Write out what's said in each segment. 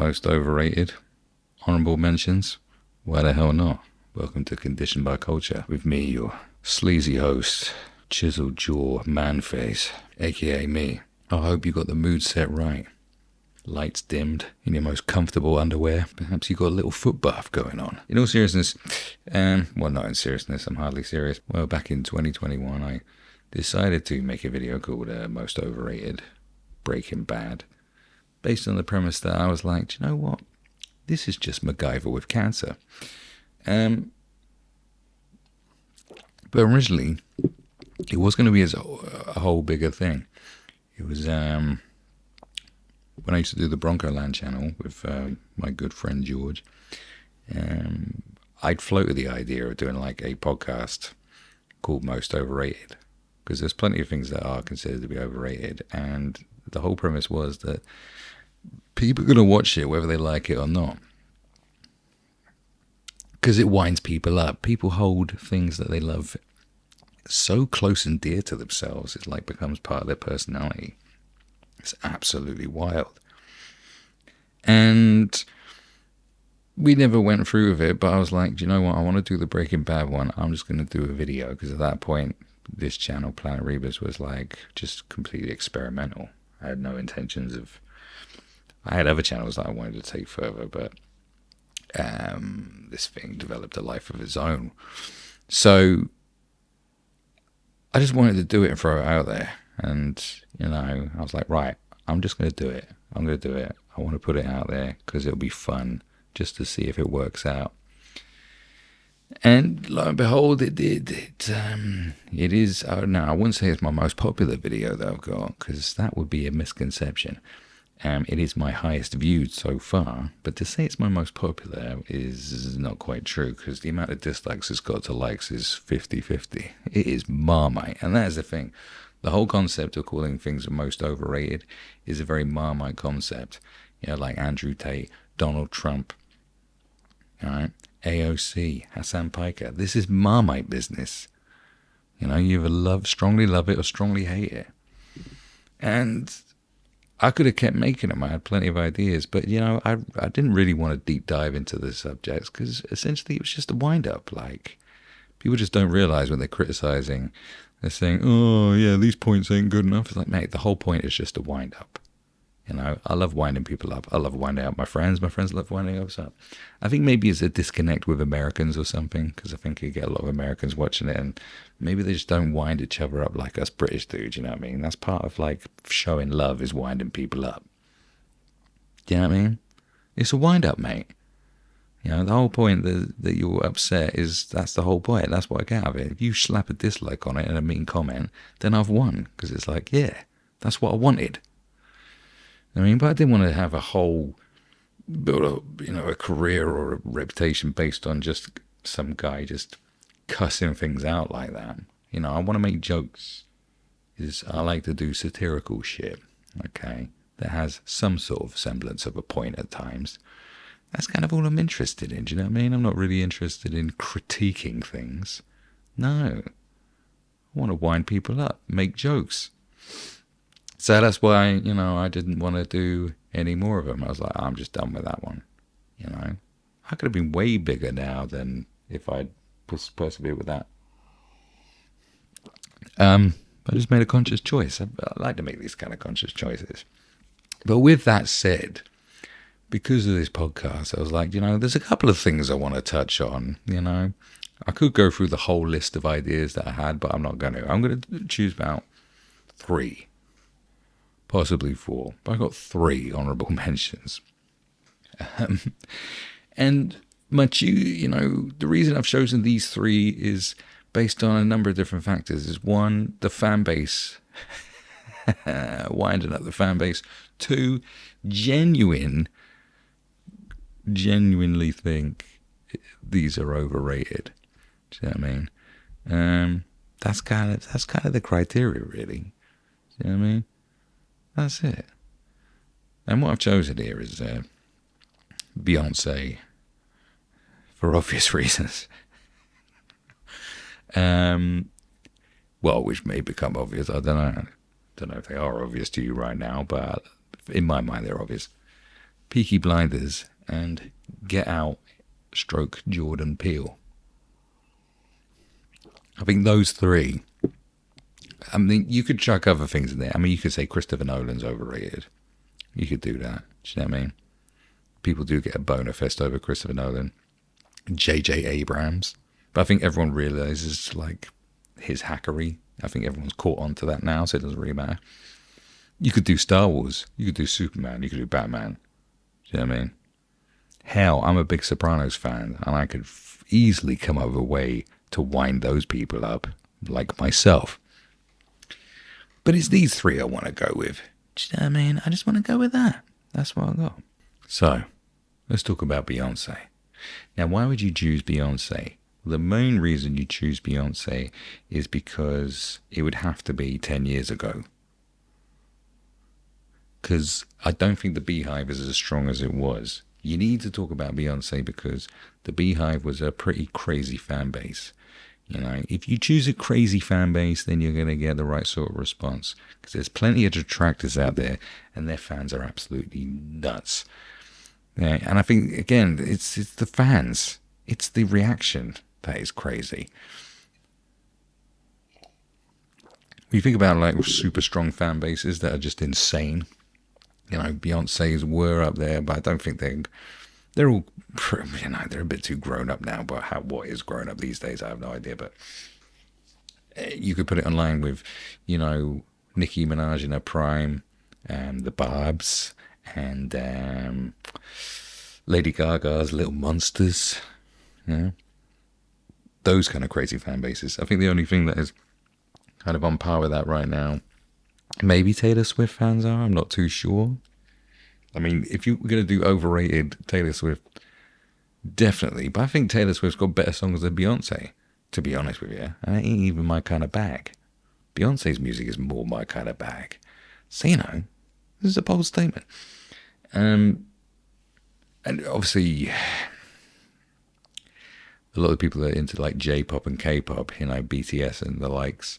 most overrated, honourable mentions. Why the hell not? Welcome to Conditioned by Culture with me, your sleazy host, chiseled jaw man face, aka me. I hope you got the mood set right. Lights dimmed, in your most comfortable underwear. Perhaps you got a little foot bath going on. In all seriousness, well, not in seriousness, I'm hardly serious. Well, back in 2021, I decided to make a video called Most Overrated Breaking Bad, based on the premise that I was like, do you know what? This is just MacGyver with cancer. But originally, it was going to be a whole bigger thing. It was when I used to do the Bronco Land channel with my good friend George. I'd floated the idea of doing like a podcast called Most Overrated, because there's plenty of things that are considered to be overrated, and the whole premise was that people are going to watch it whether they like it or not, because it winds people up. People hold things that they love so close and dear to themselves, it like becomes part of their personality. It's absolutely wild. And we never went through with it, but I was like, do you know what? I want to do the Breaking Bad one. I'm just going to do a video, because at that point, this channel, Planet Rebus, was like just completely experimental. I had no intentions of... I had other channels that I wanted to take further, but this thing developed a life of its own. So I just wanted to do it and throw it out there. And, you know, I was like, right, I'm just going to do it. I'm going to do it. I want to put it out there because it'll be fun just to see if it works out. And lo and behold, it did. It is, now I wouldn't say it's my most popular video that I've got, because that would be a misconception. It is my highest viewed so far, but to say it's my most popular is not quite true, because the amount of dislikes it's got to likes is 50-50. It is Marmite, and that is the thing. The whole concept of calling things the most overrated is a very Marmite concept. You know, like Andrew Tate, Donald Trump, all right, AOC, Hassan Piker. This is Marmite business. You know, you either strongly love it or strongly hate it. And I could have kept making them. I had plenty of ideas, but, you know, I didn't really want to deep dive into the subjects, because essentially it was just a wind-up. Like, people just don't realize when they're criticizing, they're saying, oh, yeah, these points ain't good enough. It's like, mate, the whole point is just a wind-up. You know, I love winding people up. I love winding up my friends. My friends love winding us up. I think maybe it's a disconnect with Americans or something, because I think you get a lot of Americans watching it, and maybe they just don't wind each other up like us British dudes, you know what I mean? That's part of, like, showing love is winding people up. Do you know what I mean? It's a wind-up, mate. You know, the whole point that you're upset is, that's the whole point. That's what I get out of it. If you slap a dislike on it and a mean comment, then I've won, because it's like, yeah, that's what I wanted. I mean, but I didn't want to have a whole, build a career or a reputation based on just some guy just cussing things out like that. You know, I want to make jokes. I like to do satirical shit, okay, that has some sort of semblance of a point at times. That's kind of all I'm interested in, do you know what I mean? I'm not really interested in critiquing things. No. I want to wind people up, make jokes. So that's why, you know, I didn't want to do any more of them. I was like, I'm just done with that one. You know, I could have been way bigger now than if I'd persevered with that. I just made a conscious choice. I like to make these kind of conscious choices. But with that said, because of this podcast, I was like, you know, there's a couple of things I want to touch on. You know, I could go through the whole list of ideas that I had, but I'm not going to. I'm going to choose about 3. Possibly 4, but I got 3 honourable mentions. And you know, the reason I've chosen these 3 is based on a number of different factors. Is 1, the fan base, winding up the fan base. 2, genuinely think these are overrated. Do you know what I mean? That's kind of the criteria, really. Do you know what I mean? That's it. And what I've chosen here is Beyonce, for obvious reasons. Well, which may become obvious. I don't know if they are obvious to you right now, but in my mind they're obvious. Peaky Blinders, and Get Out stroke Jordan Peele. I think those three. I mean, you could chuck other things in there. I mean, you could say Christopher Nolan's overrated. You could do that. Do you know what I mean? People do get a boner fest over Christopher Nolan. J.J. Abrams. But I think everyone realizes, like, his hackery. I think everyone's caught on to that now, so it doesn't really matter. You could do Star Wars. You could do Superman. You could do Batman. Do you know what I mean? Hell, I'm a big Sopranos fan, and I could easily come up with a way to wind those people up, like myself. But it's these three I want to go with. Do you know what I mean? I just want to go with that. That's what I got. So, let's talk about Beyonce. Now, why would you choose Beyonce? Well, the main reason you choose Beyonce is because it would have to be 10 years ago. Because I don't think the Beehive is as strong as it was. You need to talk about Beyonce because the Beehive was a pretty crazy fan base. You know, if you choose a crazy fan base, then you're going to get the right sort of response. Because there's plenty of detractors out there, and their fans are absolutely nuts. Yeah, and I think, again, it's the fans. It's the reaction that is crazy. When you think about, like, super strong fan bases that are just insane, you know, Beyonce's were up there, but I don't think they're all, you know, they're a bit too grown up now. But what is grown up these days, I have no idea. But you could put it online with, you know, Nicki Minaj in her prime, the Barbs, and Lady Gaga's Little Monsters. You know, those kind of crazy fan bases. I think the only thing that is kind of on par with that right now, maybe Taylor Swift fans are. I'm not too sure. I mean, if you were going to do overrated Taylor Swift, definitely. But I think Taylor Swift's got better songs than Beyonce, to be honest with you. And it ain't even my kind of bag. Beyonce's music is more my kind of bag. So, you know, this is a bold statement. And obviously, a lot of people that are into like J-pop and K-pop, you know, BTS and the likes,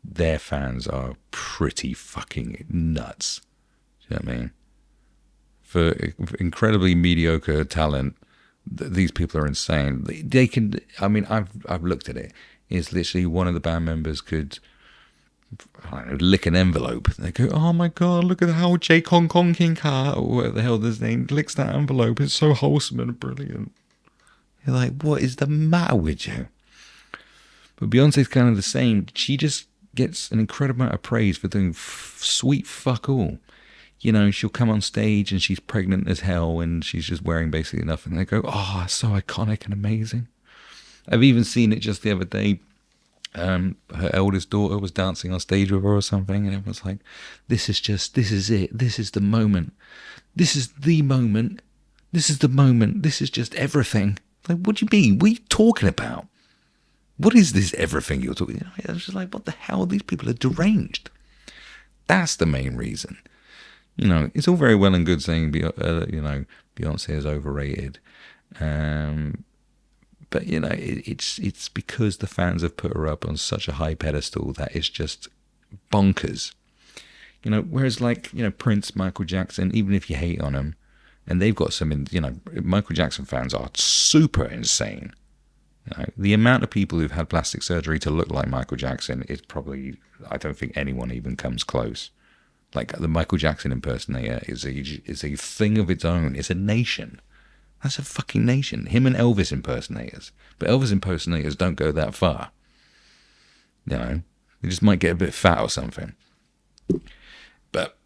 their fans are pretty fucking nuts. Do you know what I mean? For incredibly mediocre talent, these people are insane. They can, I mean, I've looked at it. It's literally one of the band members could, I don't know, lick an envelope. They go, oh my God, look at how J. Kong Kong King Ka, or whatever the hell his name, licks that envelope. It's so wholesome and brilliant. You're like, what is the matter with you? But Beyonce's kind of the same. She just gets an incredible amount of praise for doing sweet fuck all. You know, she'll come on stage and she's pregnant as hell and she's just wearing basically nothing. They go, oh, so iconic and amazing. I've even seen it just the other day. Her eldest daughter was dancing on stage with her or something, and everyone's like, this is it. This is the moment. This is the moment. This is the moment. This is just everything. Like, what do you mean? What are you talking about? What is this everything you're talking about? I was just like, what the hell? These people are deranged. That's the main reason. You know, it's all very well and good saying, you know, Beyonce is overrated. But, you know, it's because the fans have put her up on such a high pedestal that it's just bonkers. You know, whereas like, you know, Prince, Michael Jackson, even if you hate on them, and they've got some, you know, Michael Jackson fans are super insane. You know, the amount of people who've had plastic surgery to look like Michael Jackson is probably, I don't think anyone even comes close. Like the Michael Jackson impersonator is a thing of its own. It's a nation. That's a fucking nation. Him and Elvis impersonators. But Elvis impersonators don't go that far. You know, they just might get a bit fat or something. But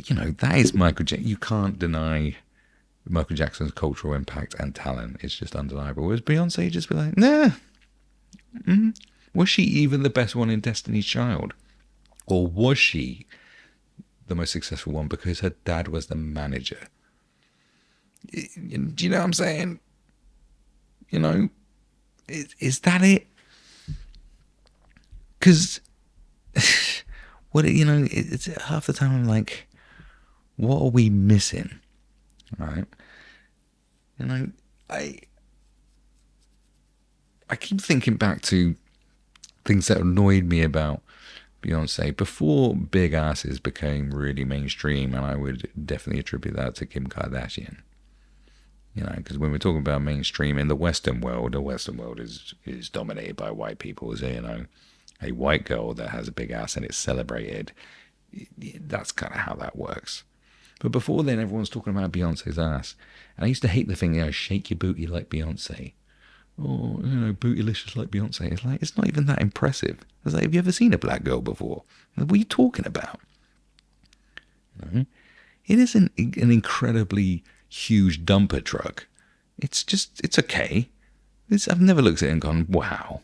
you know, that is Michael Jackson. You can't deny Michael Jackson's cultural impact and talent. It's just undeniable. Whereas Beyonce just be like, nah. Was she even the best one in Destiny's Child? Or was she the most successful one because her dad was the manager? Do you know what I'm saying? You know, is that it? Because, what, you know, it's half the time I'm like, what are we missing? Right? You know, I keep thinking back to things that annoyed me about Beyonce, before big asses became really mainstream, and I would definitely attribute that to Kim Kardashian. You know, because when we're talking about mainstream in the Western world, is dominated by white people. So, you know, a white girl that has a big ass and it's celebrated, that's kind of how that works. But before then, everyone's talking about Beyonce's ass. And I used to hate the thing, you know, shake your booty like Beyonce. Or, you know, bootylicious like Beyonce. It's like, it's not even that impressive. It's like, have you ever seen a black girl before? What are you talking about? You know? It isn't an incredibly huge dumper truck. It's okay. I've never looked at it and gone, wow,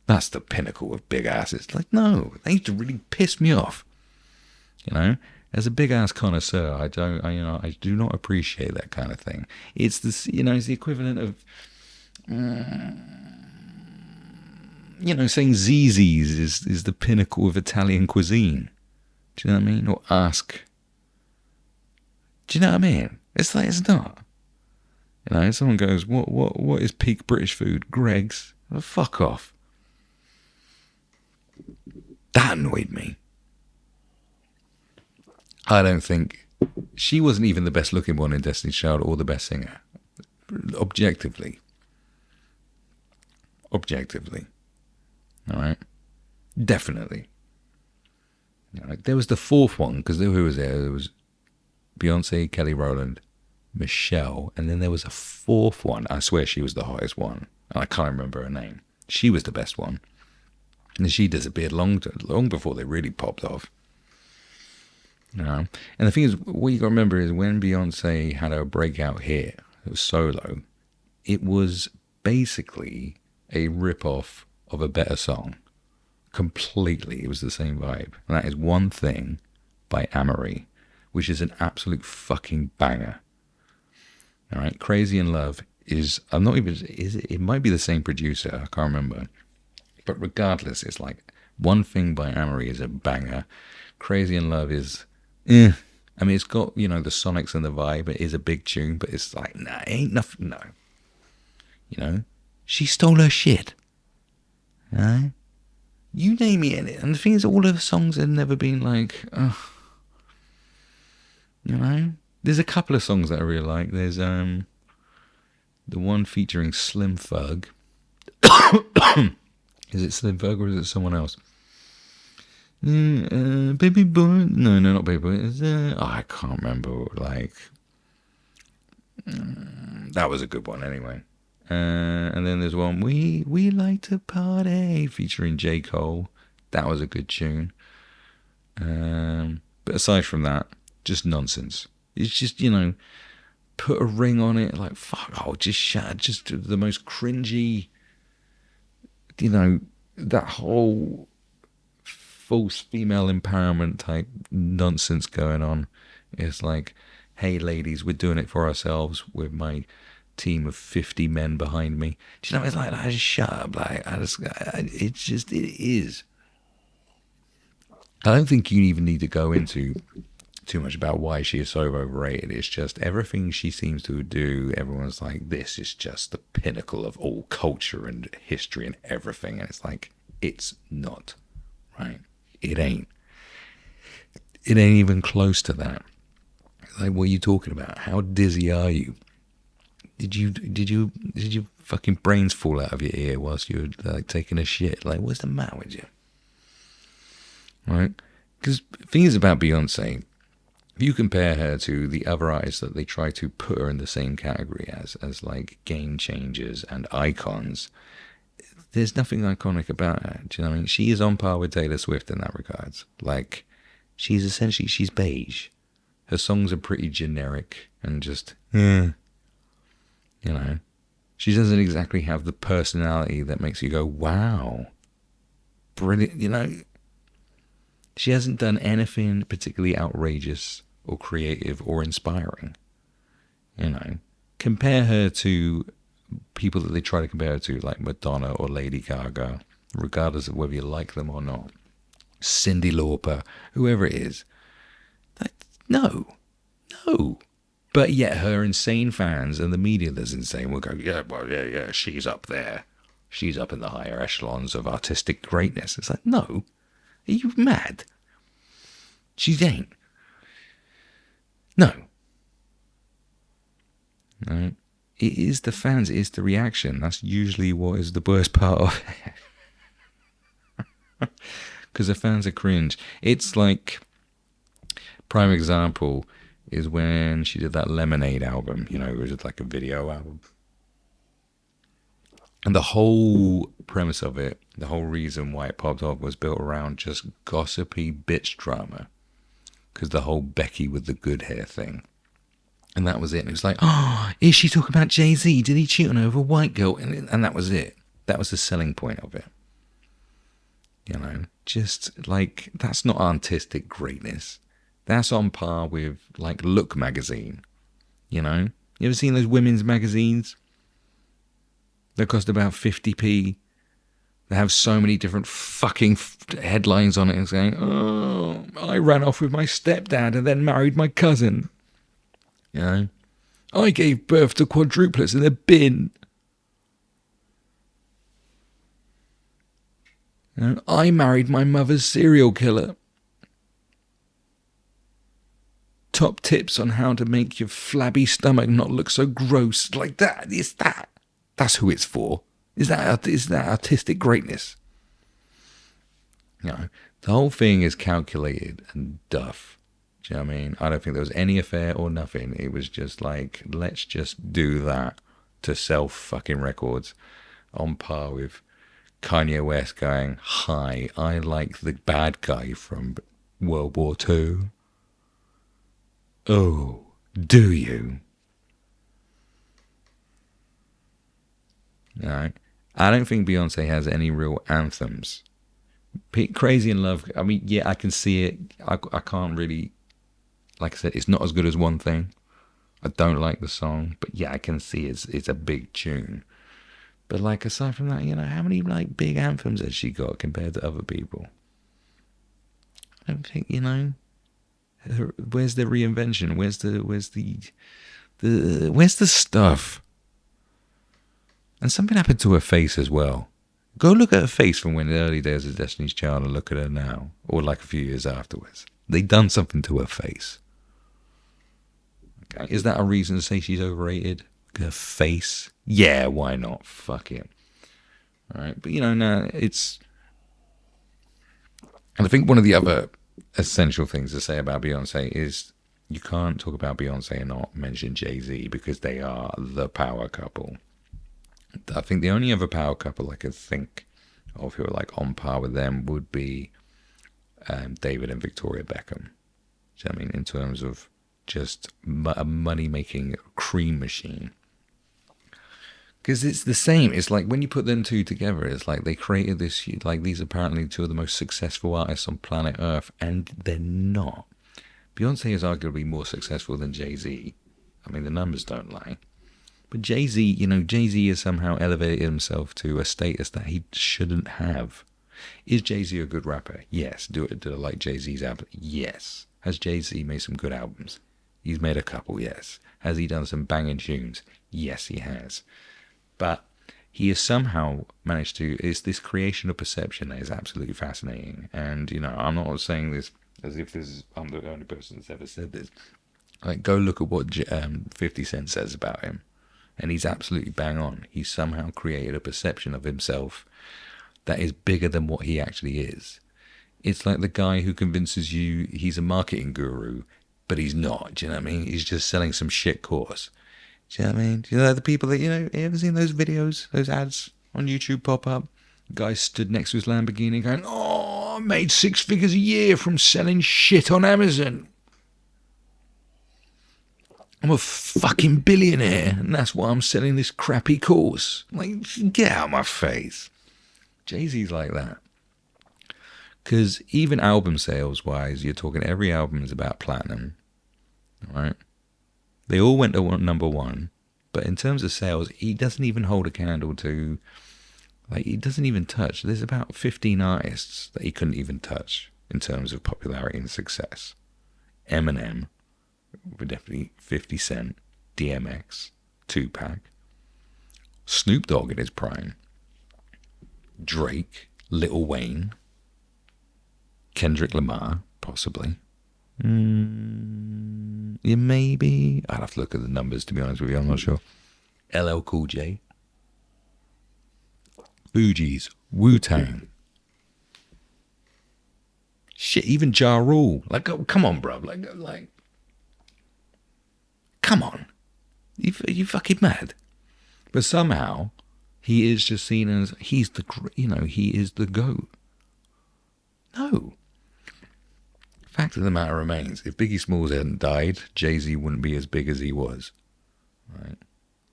that's the pinnacle of big asses. Like, no, they used to really piss me off. You know, as a big ass connoisseur, I do not appreciate that kind of thing. It's this, you know, it's the equivalent of, you know, saying Zzz's is the pinnacle of Italian cuisine. Do you know what I mean? Or ask. Do you know what I mean? It's like, it's not. You know, someone goes, what is peak British food? Greg's. Well, fuck off. That annoyed me. I don't think she wasn't even the best looking one in Destiny's Child or the best singer. Objectively. All right? Definitely. You know, like, there was the fourth one, because who was there? There was Beyonce, Kelly Rowland, Michelle, and then there was a fourth one. I swear she was the hottest one. And I can't remember her name. She was the best one. And she disappeared long before they really popped off. You know? And the thing is, what you got to remember is when Beyonce had her breakout hit, it was solo, it was basically a rip-off of a better song. Completely. It was the same vibe. And that is One Thing by Amory, which is an absolute fucking banger. All right, Crazy in Love is, it might be the same producer, I can't remember. But regardless, it's like One Thing by Amory is a banger. Crazy in Love is, I mean, it's got, you know, the sonics and the vibe. It is a big tune, but it's like, nah, ain't nothing, no. You know, she stole her shit. Right? You name it in it. And the thing is, all her songs have never been like, you know? There's a couple of songs that I really like. There's the one featuring Slim Thug. Is it Slim Thug or is it someone else? Baby Boy? No, not Baby Boy. I can't remember. Like, that was a good one anyway. And then there's one, We Like to Party, featuring J. Cole. That was a good tune. But aside from that, just nonsense. It's just, you know, put a ring on it, like, fuck, just the most cringy, you know, that whole false female empowerment type nonsense going on. It's like, hey ladies, we're doing it for ourselves with my team of 50 men behind me. Do you know, it's like, I just shut up. Like, it is. I don't think you even need to go into too much about why she is so overrated. It's just everything she seems to do, everyone's like, this is just the pinnacle of all culture and history and everything. And it's like, it's not, right? It ain't even close to that. Like, what are you talking about? How dizzy are you? Did you fucking brains fall out of your ear whilst you were like taking a shit? Like, what's the matter with you? Right? Because the thing is about Beyonce, if you compare her to the other artists that they try to put her in the same category as like game changers and icons, there's nothing iconic about her. Do you know what I mean? She is on par with Taylor Swift in that regards. Like, she's beige. Her songs are pretty generic and just, you know. She doesn't exactly have the personality that makes you go, wow, brilliant, you know. She hasn't done anything particularly outrageous or creative or inspiring. You know, compare her to people that they try to compare her to, like Madonna or Lady Gaga, regardless of whether you like them or not. Cyndi Lauper, whoever it is. Like, no. But yet her insane fans and the media that's insane will go, yeah, she's up there. She's up in the higher echelons of artistic greatness. It's like, no. Are you mad? She ain't. No. No. It is the fans, it is the reaction. That's usually what is the worst part of it. Because the fans are cringe. It's like, prime example is when she did that Lemonade album, you know, it was like a video album. And the whole premise of it, the whole reason why it popped off was built around just gossipy bitch drama. Because the whole Becky with the good hair thing. And that was it. And it was like, oh, is she talking about Jay-Z? Did he cheat on her with a white girl? And that was it. That was the selling point of it. You know, just like, that's not artistic greatness. That's on par with, like, Look magazine. You know? You ever seen those women's magazines? They cost about 50p. They have so many different fucking headlines on it and saying, oh, I ran off with my stepdad and then married my cousin. You know? I gave birth to quadruplets in a bin. You know? I married my mother's serial killer. Top tips on how to make your flabby stomach not look so gross. Like that. It's that. That's who it's for. Is that artistic greatness? You know, the whole thing is calculated and duff. Do you know what I mean? I don't think there was any affair or nothing. It was just like, let's just do that to sell fucking records, on par with Kanye West going, hi, I like the bad guy from World War II. Oh, do you? You know? I don't think Beyonce has any real anthems. Crazy in Love, I mean, yeah, I can see it. I can't really, like I said, it's not as good as One Thing. I don't like the song, but yeah, I can see it's a big tune. But like, aside from that, you know, how many like big anthems has she got compared to other people? I don't think, you know, where's the reinvention? Where's the stuff? And something happened to her face as well. Go look at her face from when the early days of Destiny's Child and look at her now, or like a few years afterwards. They done something to her face. Okay. Is that a reason to say she's overrated? Her face? Yeah, why not? Fuck it. Alright, but you know, no, it's... And I think one of the other essential things to say about Beyonce is you can't talk about Beyonce and not mention Jay-Z because they are the power couple. I think the only other power couple I could think of who are like on par with them would be David and Victoria Beckham. Do you know what I mean? In terms of just a money-making cream machine. Because it's the same. It's like when you put them two together, it's like they created this, like these apparently two of the most successful artists on planet Earth, and they're not. Beyonce is arguably more successful than Jay-Z. I mean, the numbers don't lie. But Jay-Z, you know, Jay-Z has somehow elevated himself to a status that he shouldn't have. Is Jay-Z a good rapper? Yes. Do I like Jay-Z's album? Yes. Has Jay-Z made some good albums? He's made a couple, yes. Has he done some banging tunes? Yes, he has. But he has somehow managed to, it's this creation of perception that is absolutely fascinating. And, you know, I'm not saying this as if I'm the only person that's ever said this. Like, go look at what 50 Cent says about him. And he's absolutely bang on. He's somehow created a perception of himself that is bigger than what he actually is. It's like the guy who convinces you he's a marketing guru, but he's not. Do you know what I mean? He's just selling some shit course. Do you know what I mean? Do you know the people that, you know, you ever seen those videos, those ads on YouTube pop up? Guy stood next to his Lamborghini going, oh, I made 6 figures a year from selling shit on Amazon. I'm a fucking billionaire, and that's why I'm selling this crappy course. Like, get out of my face. Jay-Z's like that. Because even album sales-wise, you're talking every album is about platinum. Right? They all went to number one, but in terms of sales, he doesn't even hold a candle to... Like, he doesn't even touch. There's about 15 artists that he couldn't even touch in terms of popularity and success. Eminem... But definitely 50 Cent, DMX, Tupac, Snoop Dogg in his prime, Drake, Lil Wayne, Kendrick Lamar, possibly. Yeah, maybe. I'd have to look at the numbers, to be honest with you. I'm not sure. LL Cool J. Fugees. Wu-Tang. Shit, even Ja Rule. Like, oh, come on, bro. Like, come on. You fucking mad? But somehow, he is just seen as, he is the GOAT. No. Fact of the matter remains, if Biggie Smalls hadn't died, Jay-Z wouldn't be as big as he was. Right?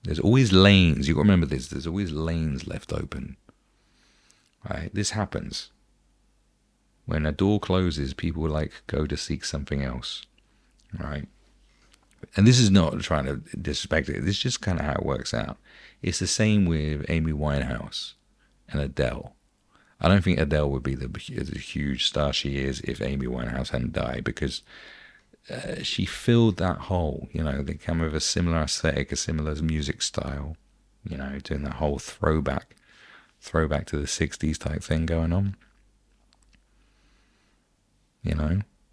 There's always lanes. You've got to remember this. There's always lanes left open. Right? This happens. When a door closes, people go to seek something else. Right? And this is not trying to disrespect it. This is just kind of how it works out. It's the same with Amy Winehouse and Adele. I don't think Adele would be the huge star she is if Amy Winehouse hadn't died, because she filled that hole. They come with a similar aesthetic, a similar music style, doing that whole throwback to the 60s type thing going on.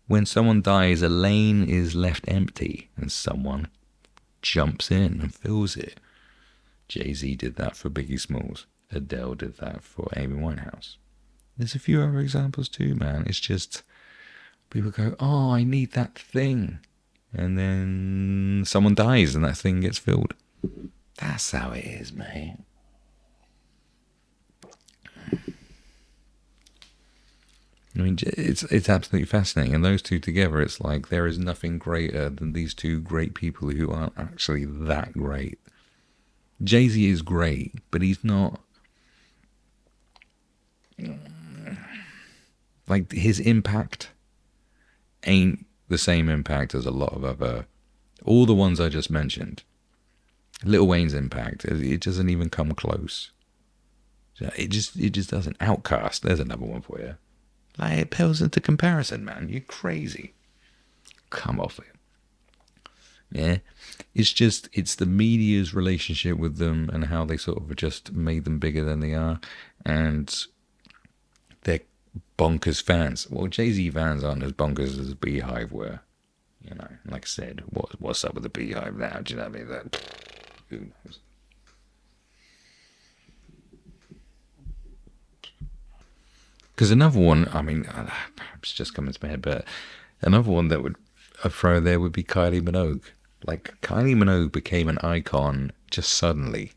When someone dies, a lane is left empty and someone jumps in and fills it. Jay-Z did that for Biggie Smalls. Adele did that for Amy Winehouse. There's a few other examples too, man. It's just people go, oh, I need that thing. And then someone dies and that thing gets filled. That's how it is, mate. I mean, it's absolutely fascinating. And those two together, it's like there is nothing greater than these two great people who aren't actually that great. Jay-Z is great, but he's not... Like, his impact ain't the same impact as a lot of other... All the ones I just mentioned. Lil Wayne's impact, it doesn't even come close. It just doesn't. Outcast, there's another one for you. Like, it pales into comparison, man. You're crazy. Come off it. Yeah, it's the media's relationship with them and how they sort of just made them bigger than they are, and they're bonkers fans. Well, Jay-Z fans aren't as bonkers as the Beehive were. Like I said, what's up with the Beehive now? Do you know what I mean? Who knows? Because another one, I mean, it's just coming to my head, but another one that would throw there would be Kylie Minogue. Like, Kylie Minogue became an icon just suddenly,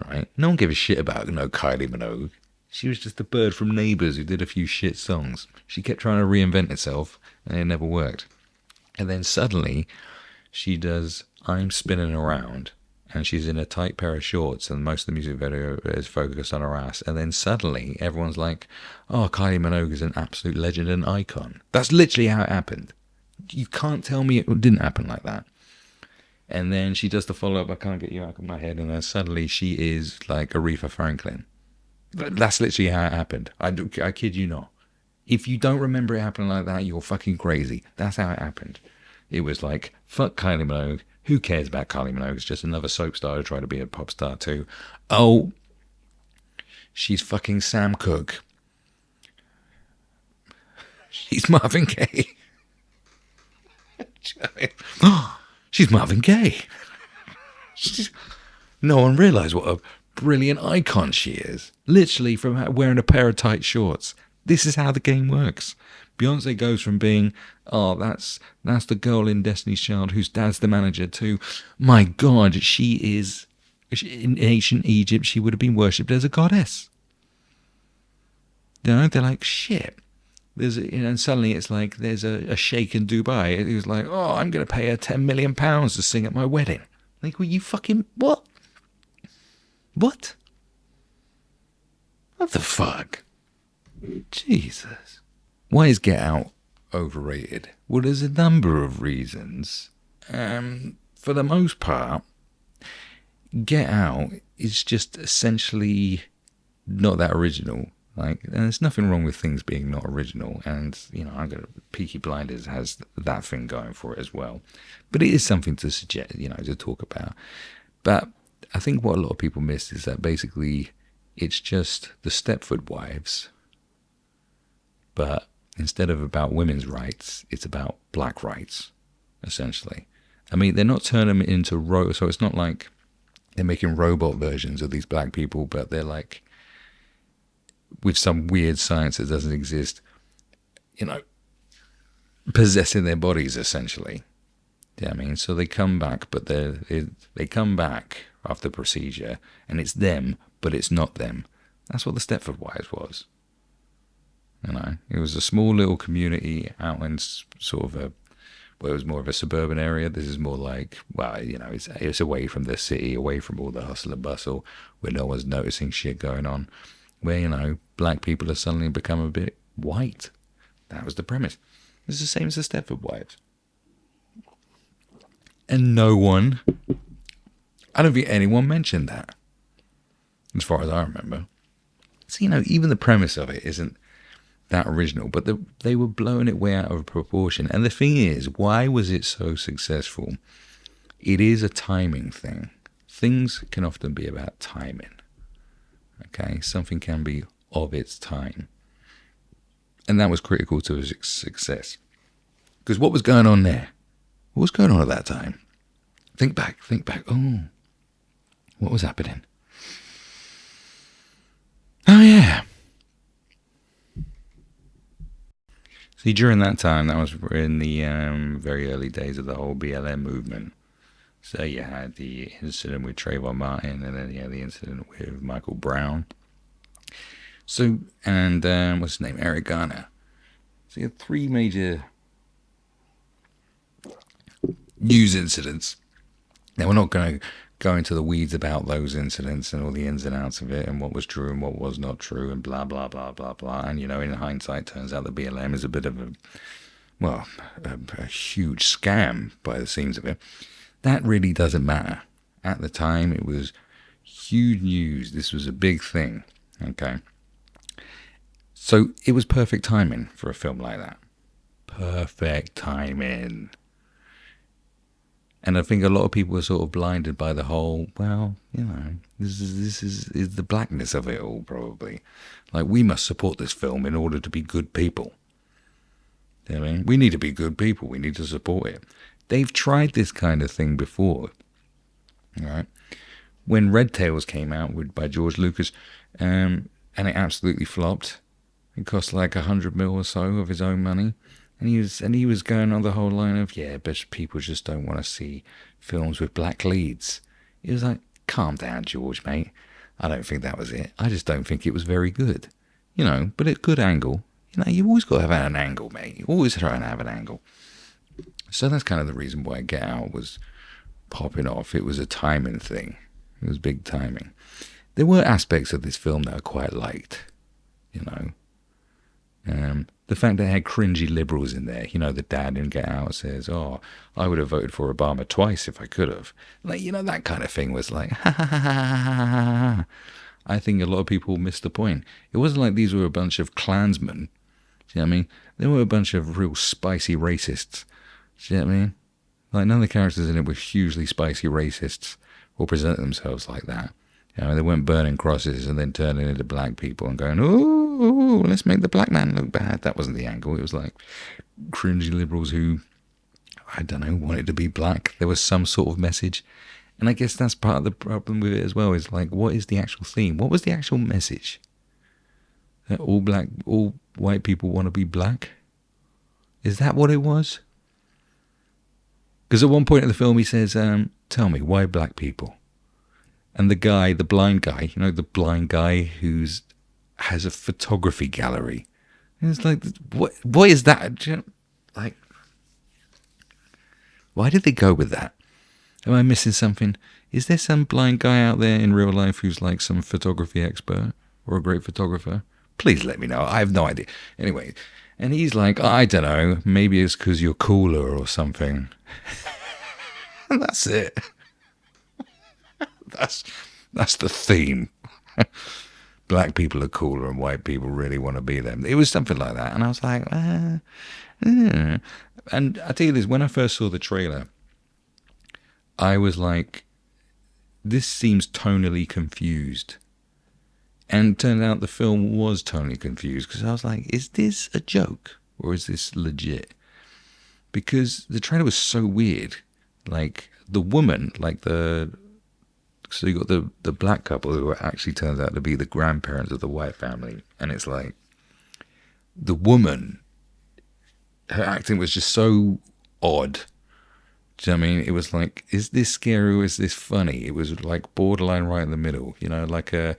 right? No one gave a shit about, Kylie Minogue. She was just a bird from Neighbours who did a few shit songs. She kept trying to reinvent herself, and it never worked. And then suddenly, she does I'm Spinning Around, and she's in a tight pair of shorts, and most of the music video is focused on her ass. And then suddenly, everyone's like, oh, Kylie Minogue is an absolute legend and icon. That's literally how it happened. You can't tell me it didn't happen like that. And then she does the follow-up, I Can't Get You Out of My Head, and then suddenly she is like Aretha Franklin. That's literally how it happened. I kid you not. If you don't remember it happening like that, you're fucking crazy. That's how it happened. It was like, fuck Kylie Minogue. Who cares about Kylie Minogue? It's just another soap star to try to be a pop star too. Oh, she's fucking Sam Cooke. She's Marvin Gaye. She's Marvin Gaye. No one realised what a brilliant icon she is. Literally from wearing a pair of tight shorts. This is how the game works. Beyonce goes from being, oh, that's the girl in Destiny's Child whose dad's the manager, to, my God, in ancient Egypt, she would have been worshipped as a goddess. They're like, shit. And suddenly it's like there's a sheikh in Dubai who's like, oh, I'm going to pay her £10 million to sing at my wedding. Like, well, you fucking, what? What? What the fuck? Jesus. Why is Get Out overrated? Well, there's a number of reasons. For the most part, Get Out is just essentially not that original. And there's nothing wrong with things being not original. And, Peaky Blinders has that thing going for it as well. But it is something to suggest, to talk about. But I think what a lot of people miss is that basically it's just the Stepford Wives, but instead of about women's rights, it's about black rights, essentially. I mean, they're not turning them into so it's not like they're making robot versions of these black people, but they're like, with some weird science that doesn't exist, you know, possessing their bodies, essentially. Yeah, I mean, so they come back, but they come back after the procedure, and it's them, but it's not them. That's what the Stepford Wives was. You know, it was a small little community out in sort of it was more of a suburban area. This is more like, well, you know, it's away from the city, away from all the hustle and bustle, where no one's noticing shit going on, where, you know, black people have suddenly become a bit white. That was the premise. It's the same as the Stepford Wives. And I don't think anyone mentioned that, as far as I remember. So, you know, even the premise of it isn't that original, but they were blowing it way out of proportion. And the thing is, why was it so successful? It is a timing thing. Things can often be about timing. Okay, something can be of its time. And that was critical to its success. Because what was going on there? What was going on at that time? Think back. Oh, what was happening? Oh, yeah. See, during that time, that was in the very early days of the whole BLM movement. So you had the incident with Trayvon Martin, and then you had the incident with Michael Brown. So, and what's his name? Eric Garner. So you had three major news incidents. Now, we're not going to go into the weeds about those incidents and all the ins and outs of it and what was true and what was not true and blah, blah, blah, blah, blah. And, you know, in hindsight, turns out the BLM is a bit of a huge scam by the seams of it. That really doesn't matter. At the time, it was huge news. This was a big thing. Okay. So it was perfect timing for a film like that. Perfect timing. And I think a lot of people were sort of blinded by the whole, well, you know, this is the blackness of it all, probably. Like, we must support this film in order to be good people. You know what I mean? We need to be good people. We need to support it. They've tried this kind of thing before. Right? When Red Tails came out by George Lucas, and it absolutely flopped. It cost like $100 million or so of his own money. And he was going on the whole line of, yeah, but people just don't want to see films with black leads. He was like, calm down, George, mate. I don't think that was it. I just don't think it was very good. You know, but a good angle. You know, you've always got to have an angle, mate. You always try and have an angle. So that's kind of the reason why Get Out was popping off. It was a timing thing. It was big timing. There were aspects of this film that I quite liked, you know. The fact that it had cringy liberals in there, you know, the dad in Get Out says, oh, I would have voted for Obama twice if I could have. Like, you know, that kind of thing was like, ha ha ha ha ha ha. I think a lot of people missed the point. It wasn't like these were a bunch of Klansmen. Do you know what I mean? They were a bunch of real spicy racists. Do you know what I mean? Like, none of the characters in it were hugely spicy racists or presented themselves like that. You know, they weren't burning crosses and then turning into black people and going, oh, let's make the black man look bad. That wasn't the angle. It was like cringy liberals who, I don't know, wanted to be black. There was some sort of message. And I guess that's part of the problem with it as well, is like, what is the actual theme? What was the actual message? That all white people want to be black? Is that what it was? Because at one point in the film he says, tell me, why black people? And the guy, the blind guy, you know, the blind guy has a photography gallery. And it's like, what is that? Like, why did they go with that? Am I missing something? Is there some blind guy out there in real life who's like some photography expert or a great photographer? Please let me know. I have no idea. Anyway, and he's like, I don't know, maybe it's because you're cooler or something. And that's it. That's the theme. Black people are cooler and white people really want to be them. It was something like that. And I was like, And I tell you this, when I first saw the trailer, I was like, this seems tonally confused. And it turned out the film was tonally confused, because I was like, is this a joke? or is this legit? Because the trailer was so weird. Like the woman, so you got the black couple who actually turns out to be the grandparents of the white family, and it's like the woman, her acting was just so odd. Do you know what I mean? It was like, is this scary or is this funny? It was like borderline right in the middle, not like a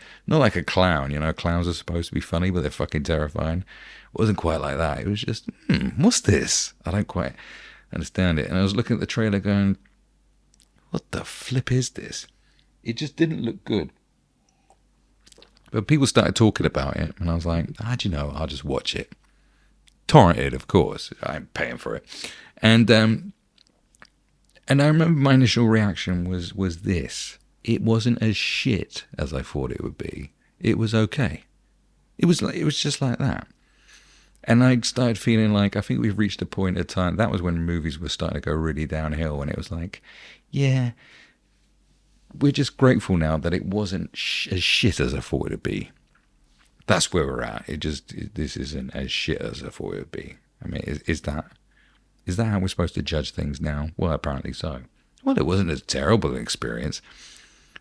clown, clowns are supposed to be funny, but they're fucking terrifying. It wasn't quite like that. It was just, what's this? I don't quite understand it. And I was looking at the trailer going, what the flip is this? It just didn't look good. But people started talking about it, and I was like, how'd you know? I'll just watch it. Torrented, of course. I'm paying for it. And I remember my initial reaction was this. It wasn't as shit as I thought it would be. It was okay. It was just like that. And I started feeling like I think we've reached a point of time. That was when movies were starting to go really downhill, and it was like, yeah, we're just grateful now that it wasn't as shit as I thought it would be. That's where we're at. This isn't as shit as I thought it would be. I mean, is that how we're supposed to judge things now? Well, apparently so. Well, it wasn't a terrible experience.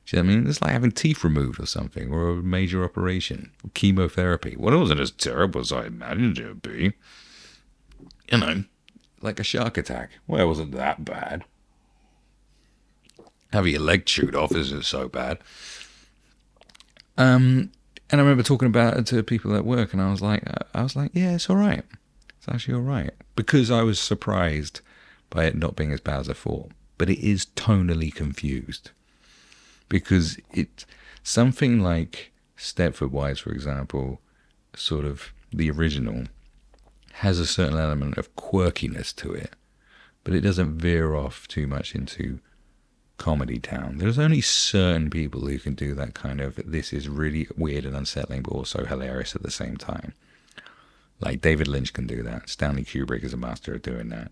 Do you know what I mean? It's like having teeth removed or something, or a major operation, or chemotherapy. Well, it wasn't as terrible as I imagined it would be. Like a shark attack. Well, it wasn't that bad. Having your leg chewed off isn't so bad. And I remember talking about it to people at work, and I was like, yeah, it's all right. It's actually all right. Because I was surprised by it not being as bad as I thought. But it is tonally confused. Because something like Stepford Wives, for example, sort of the original, has a certain element of quirkiness to it. But it doesn't veer off too much into comedy town. There's only certain people who can do that kind of, this is really weird and unsettling, but also hilarious at the same time. Like David Lynch can do that. Stanley Kubrick is a master of doing that.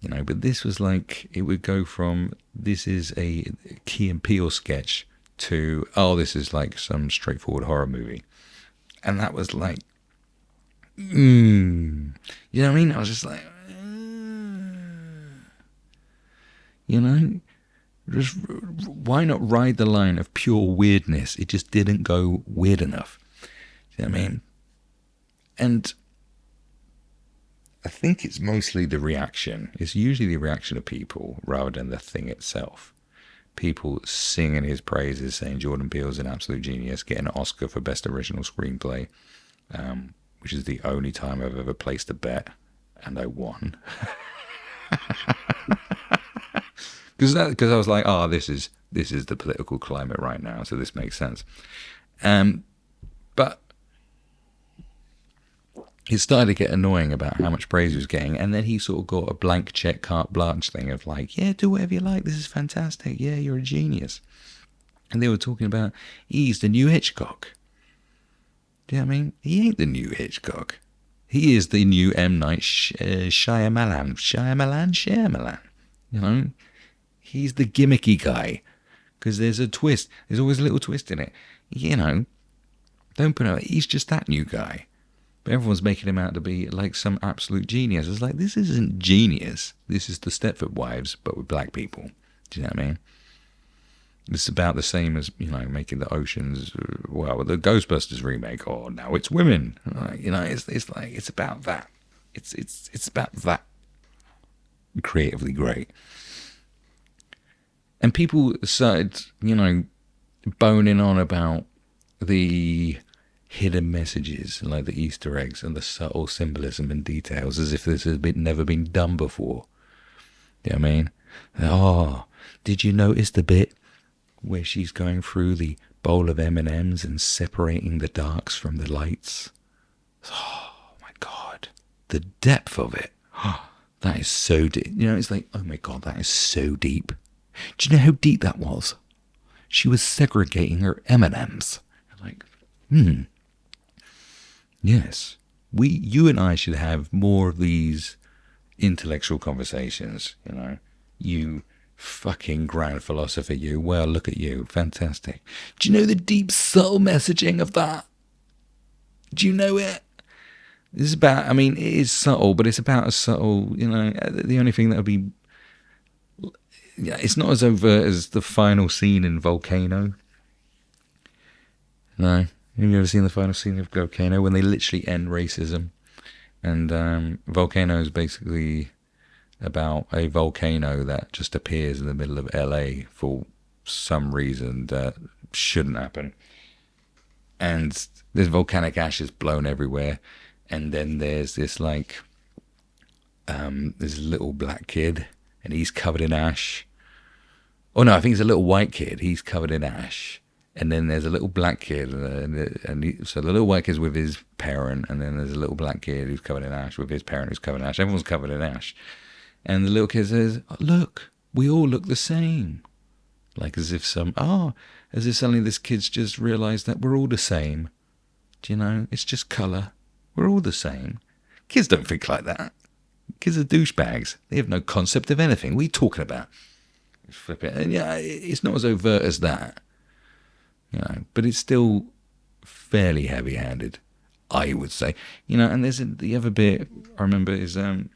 But this was like, it would go from, this is a Key and Peele sketch to, oh, this is like some straightforward horror movie. And that was like, you know what I mean? I was just like, just why not ride the line of pure weirdness? It just didn't go weird enough. You know what I mean? And I think it's mostly the reaction. It's usually the reaction of people rather than the thing itself. People singing his praises, saying Jordan Peele's an absolute genius, getting an Oscar for Best Original Screenplay, which is the only time I've ever placed a bet, and I won. Because I was like, this is the political climate right now, so this makes sense. But it started to get annoying about how much praise he was getting, and then he sort of got a blank check, carte blanche thing of like, yeah, do whatever you like, this is fantastic, yeah, you're a genius. And they were talking about, he's the new Hitchcock. Do you know what I mean? He ain't the new Hitchcock. He is the new M. Night Shyamalan. He's the gimmicky guy. Because there's a twist. There's always a little twist in it. Don't put out, he's just that new guy. But everyone's making him out to be like some absolute genius. It's like, this isn't genius. This is the Stepford Wives, but with black people. Do you know what I mean? It's about the same as, making the Oceans, the Ghostbusters remake, or now it's women. It's about that. It's about that. Creatively great. And people started, boning on about the hidden messages, like the Easter eggs and the subtle symbolism and details, as if this has never been done before. You know what I mean? Oh, did you notice the bit where she's going through the bowl of M&Ms and separating the darks from the lights? Oh my God, the depth of it. Oh, that is so deep. It's like, oh my God, that is so deep. Do you know how deep that was? She was segregating her M&Ms. Like, yes, you and I should have more of these intellectual conversations. You fucking grand philosopher, you. Well, look at you, fantastic. Do you know the deep soul messaging of that? Do you know it? This is about, I mean, it is subtle, but it's about as subtle, you know, the only thing that would be, yeah, it's not as overt as the final scene in Volcano. No. Have you ever seen the final scene of Volcano when they literally end racism? And Volcano is basically about a volcano that just appears in the middle of LA for some reason that shouldn't happen. And there's volcanic ashes blown everywhere. And then there's this this little black kid, and he's covered in ash. Oh no, I think it's a little white kid. He's covered in ash. And then there's a little black kid, so the little white kid's with his parent, and then there's a little black kid who's covered in ash with his parent who's covered in ash. Everyone's covered in ash. And the little kid says, "Look, we all look the same." Like as if as if suddenly this kid's just realised that we're all the same. Do you know? It's just colour. We're all the same. Kids don't think like that. Kids are douchebags. They have no concept of anything. What are you talking about? Flip it. And yeah, it's not as overt as that. You know, but it's still fairly heavy-handed, I would say. You know, and there's the other bit I remember is when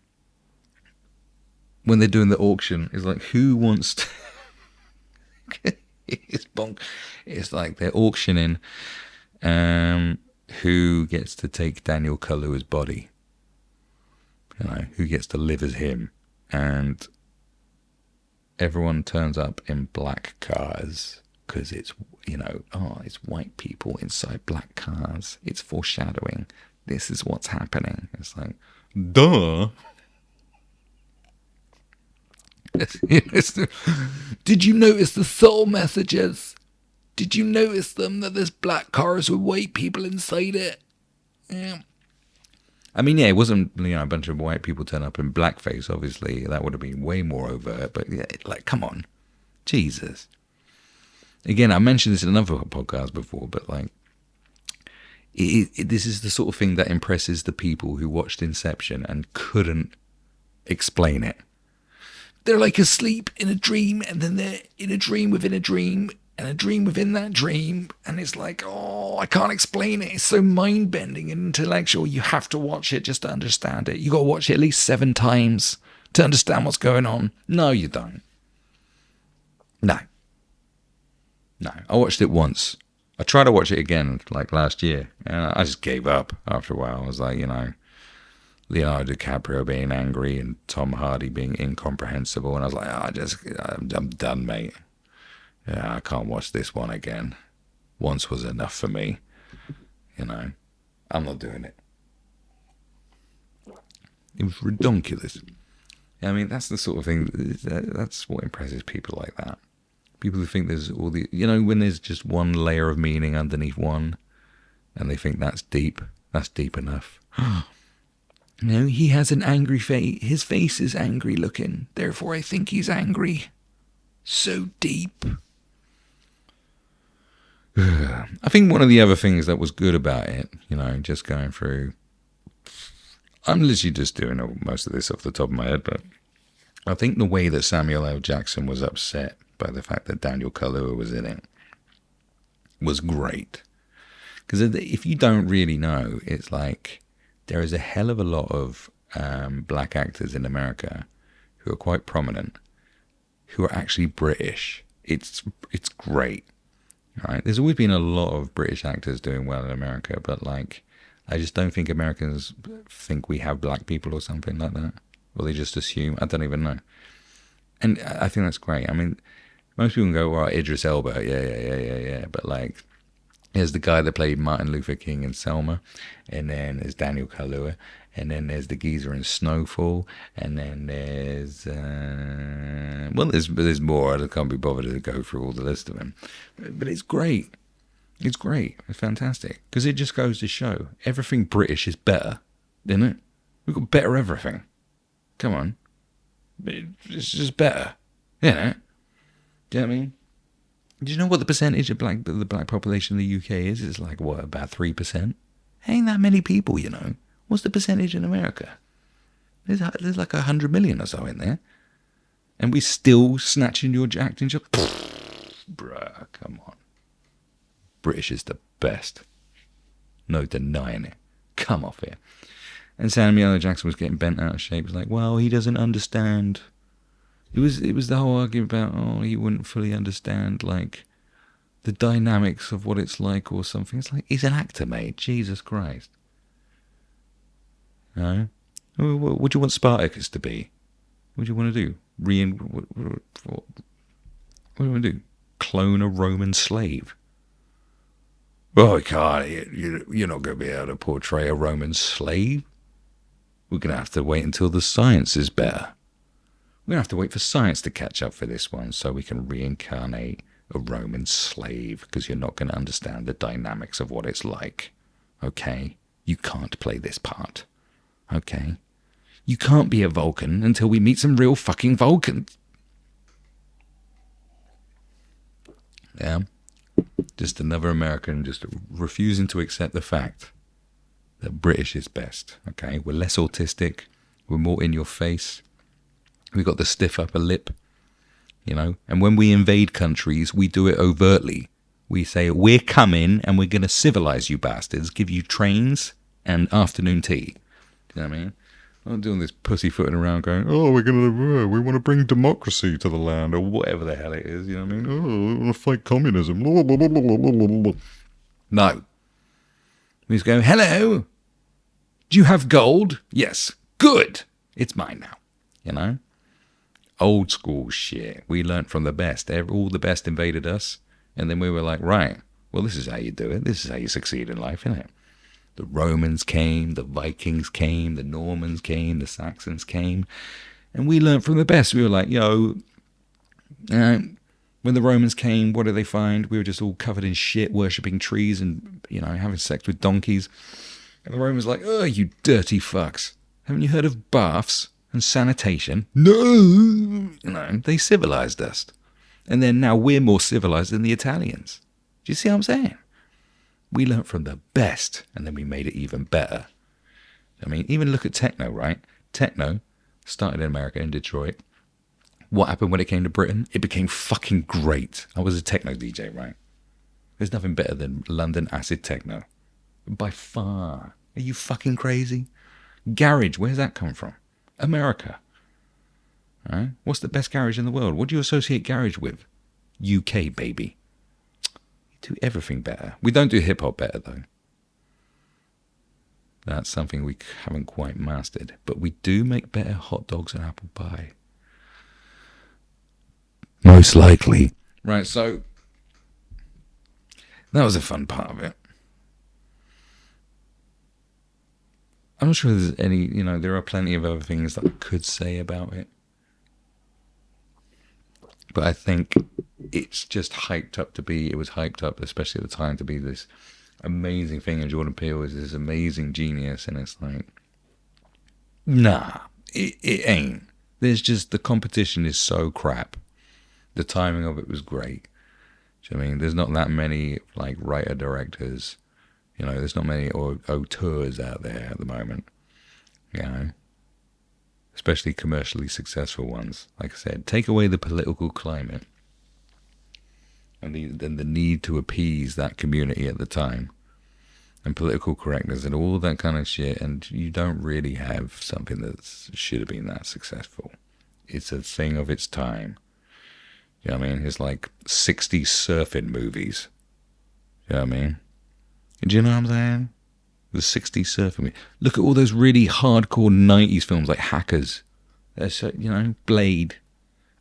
they're doing the auction, it's like, who wants to... it's bonk. It's like they're auctioning who gets to take Daniel Kaluuya's body. You know, who gets to live as him. And everyone turns up in black cars. Because it's, you know, it's white people inside black cars. It's foreshadowing. This is what's happening. It's like, duh. Did you notice the soul messages? Did you notice them, that there's black cars with white people inside it? Yeah. I mean, yeah, it wasn't, you know, a bunch of white people turn up in blackface, obviously. That would have been way more overt. But, yeah, like, come on. Jesus. Again, I mentioned this in another podcast before, but like, this is the sort of thing that impresses the people who watched Inception and couldn't explain it. They're like asleep in a dream, and then they're in a dream within a dream, and a dream within that dream, and it's like, I can't explain it. It's so mind-bending and intellectual. You have to watch it just to understand it. You got to watch it at least 7 times to understand what's going on. No, you don't. No, I watched it once. I tried to watch it again, like last year, and I just gave up after a while. I was like, you know, Leonardo DiCaprio being angry and Tom Hardy being incomprehensible, and I was like, I'm done, mate. Yeah, I can't watch this one again. Once was enough for me. You know, I'm not doing it. It was ridiculous. I mean, that's the sort of thing, that's what impresses people like that. People who think there's all the, you know, when there's just one layer of meaning underneath one, and they think that's deep enough. You know, he has an angry face. His face is angry looking. Therefore, I think he's angry. So deep. I think one of the other things that was good about it, you know, just going through, I'm literally just doing most of this off the top of my head, but I think the way that Samuel L. Jackson was upset by the fact that Daniel Kaluuya was in it was great. Because if you don't really know, it's like there is a hell of a lot of black actors in America who are quite prominent, who are actually British. It's great. Right? There's always been a lot of British actors doing well in America, but like, I just don't think Americans think we have black people or something like that. Or they just assume. I don't even know. And I think that's great. I mean, most people go, well, Idris Elba, yeah. But like, there's the guy that played Martin Luther King in Selma, and then there's Daniel Kaluuya, and then there's the geezer in Snowfall, and then there's there's more. I can't be bothered to go through all the list of them, but it's great. It's great. It's fantastic because it just goes to show everything British is better, isn't it? We've got better everything. Come on, it's just better, isn't it? Do you know what I mean? Do you know what the percentage of the black population in the UK is? It's like, what, about 3%? Ain't that many people, you know. What's the percentage in America? There's like 100 million or so in there. And we still snatching your acting job? Bruh, come on. British is the best. No denying it. Come off here. And Samuel L. Jackson was getting bent out of shape. It was like, well, he doesn't understand. It was the whole argument about, oh, he wouldn't fully understand, like, the dynamics of what it's like or something. It's like, he's an actor, mate. Jesus Christ. No? What do you want Spartacus to be? What do you want to do? What do you want to do? Clone a Roman slave? Oh, God, you're not going to be able to portray a Roman slave. We're going to have to wait until the science is better. We're going to have to wait for science to catch up for this one so we can reincarnate a Roman slave, because you're not going to understand the dynamics of what it's like. Okay? You can't play this part. Okay? You can't be a Vulcan until we meet some real fucking Vulcans. Yeah? Just another American just refusing to accept the fact that British is best. Okay? We're less autistic. We're more in your face. We've got the stiff upper lip. You know? And when we invade countries, we do it overtly. We say, we're coming and we're going to civilize you bastards, give you trains and afternoon tea. Do you know what I mean? I'm not doing this pussyfooting around going, oh, we want to bring democracy to the land, or whatever the hell it is, you know what I mean? Oh, we want to fight communism. No. We just go, hello, do you have gold? Yes. Good. It's mine now. You know? Old school shit. We learnt from the best. All the best invaded us, and then we were like, right, well, this is how you do it. This is how you succeed in life, isn't it? The Romans came, the Vikings came, the Normans came, the Saxons came, and we learned from the best. We were like, when the Romans came, what did they find? We were just all covered in shit, worshipping trees and, having sex with donkeys. And the Romans were like, oh, you dirty fucks. Haven't you heard of baths and sanitation? No. They civilized us. And then now we're more civilized than the Italians. Do you see what I'm saying? We learnt from the best, and then we made it even better. I mean, even look at techno, right? Techno started in America, in Detroit. What happened when it came to Britain? It became fucking great. I was a techno DJ, right? There's nothing better than London acid techno. By far. Are you fucking crazy? Garage, where's that come from? America. Right? What's the best garage in the world? What do you associate garage with? UK, baby. Do everything better. We don't do hip-hop better, though. That's something we haven't quite mastered. But we do make better hot dogs and apple pie. Most likely. Right, so that was a fun part of it. I'm not sure there's any, there are plenty of other things that I could say about it. But I think it's just hyped up to be, it was hyped up, especially at the time, to be this amazing thing. And Jordan Peele is this amazing genius. And it's like, nah, it ain't. There's just, the competition is so crap. The timing of it was great. Do you know what I mean? There's not that many, like, writer-directors. There's not many auteurs out there at the moment. Especially commercially successful ones. Like I said, take away the political climate and the need to appease that community at the time, and political correctness and all that kind of shit, and you don't really have something that should have been that successful. It's a thing of its time. You know what I mean? It's like 60s surfing movies. You know what I mean? Do you know what I'm saying? The 60s surfing. Look at all those really hardcore 90s films like Hackers. They're so, Blade,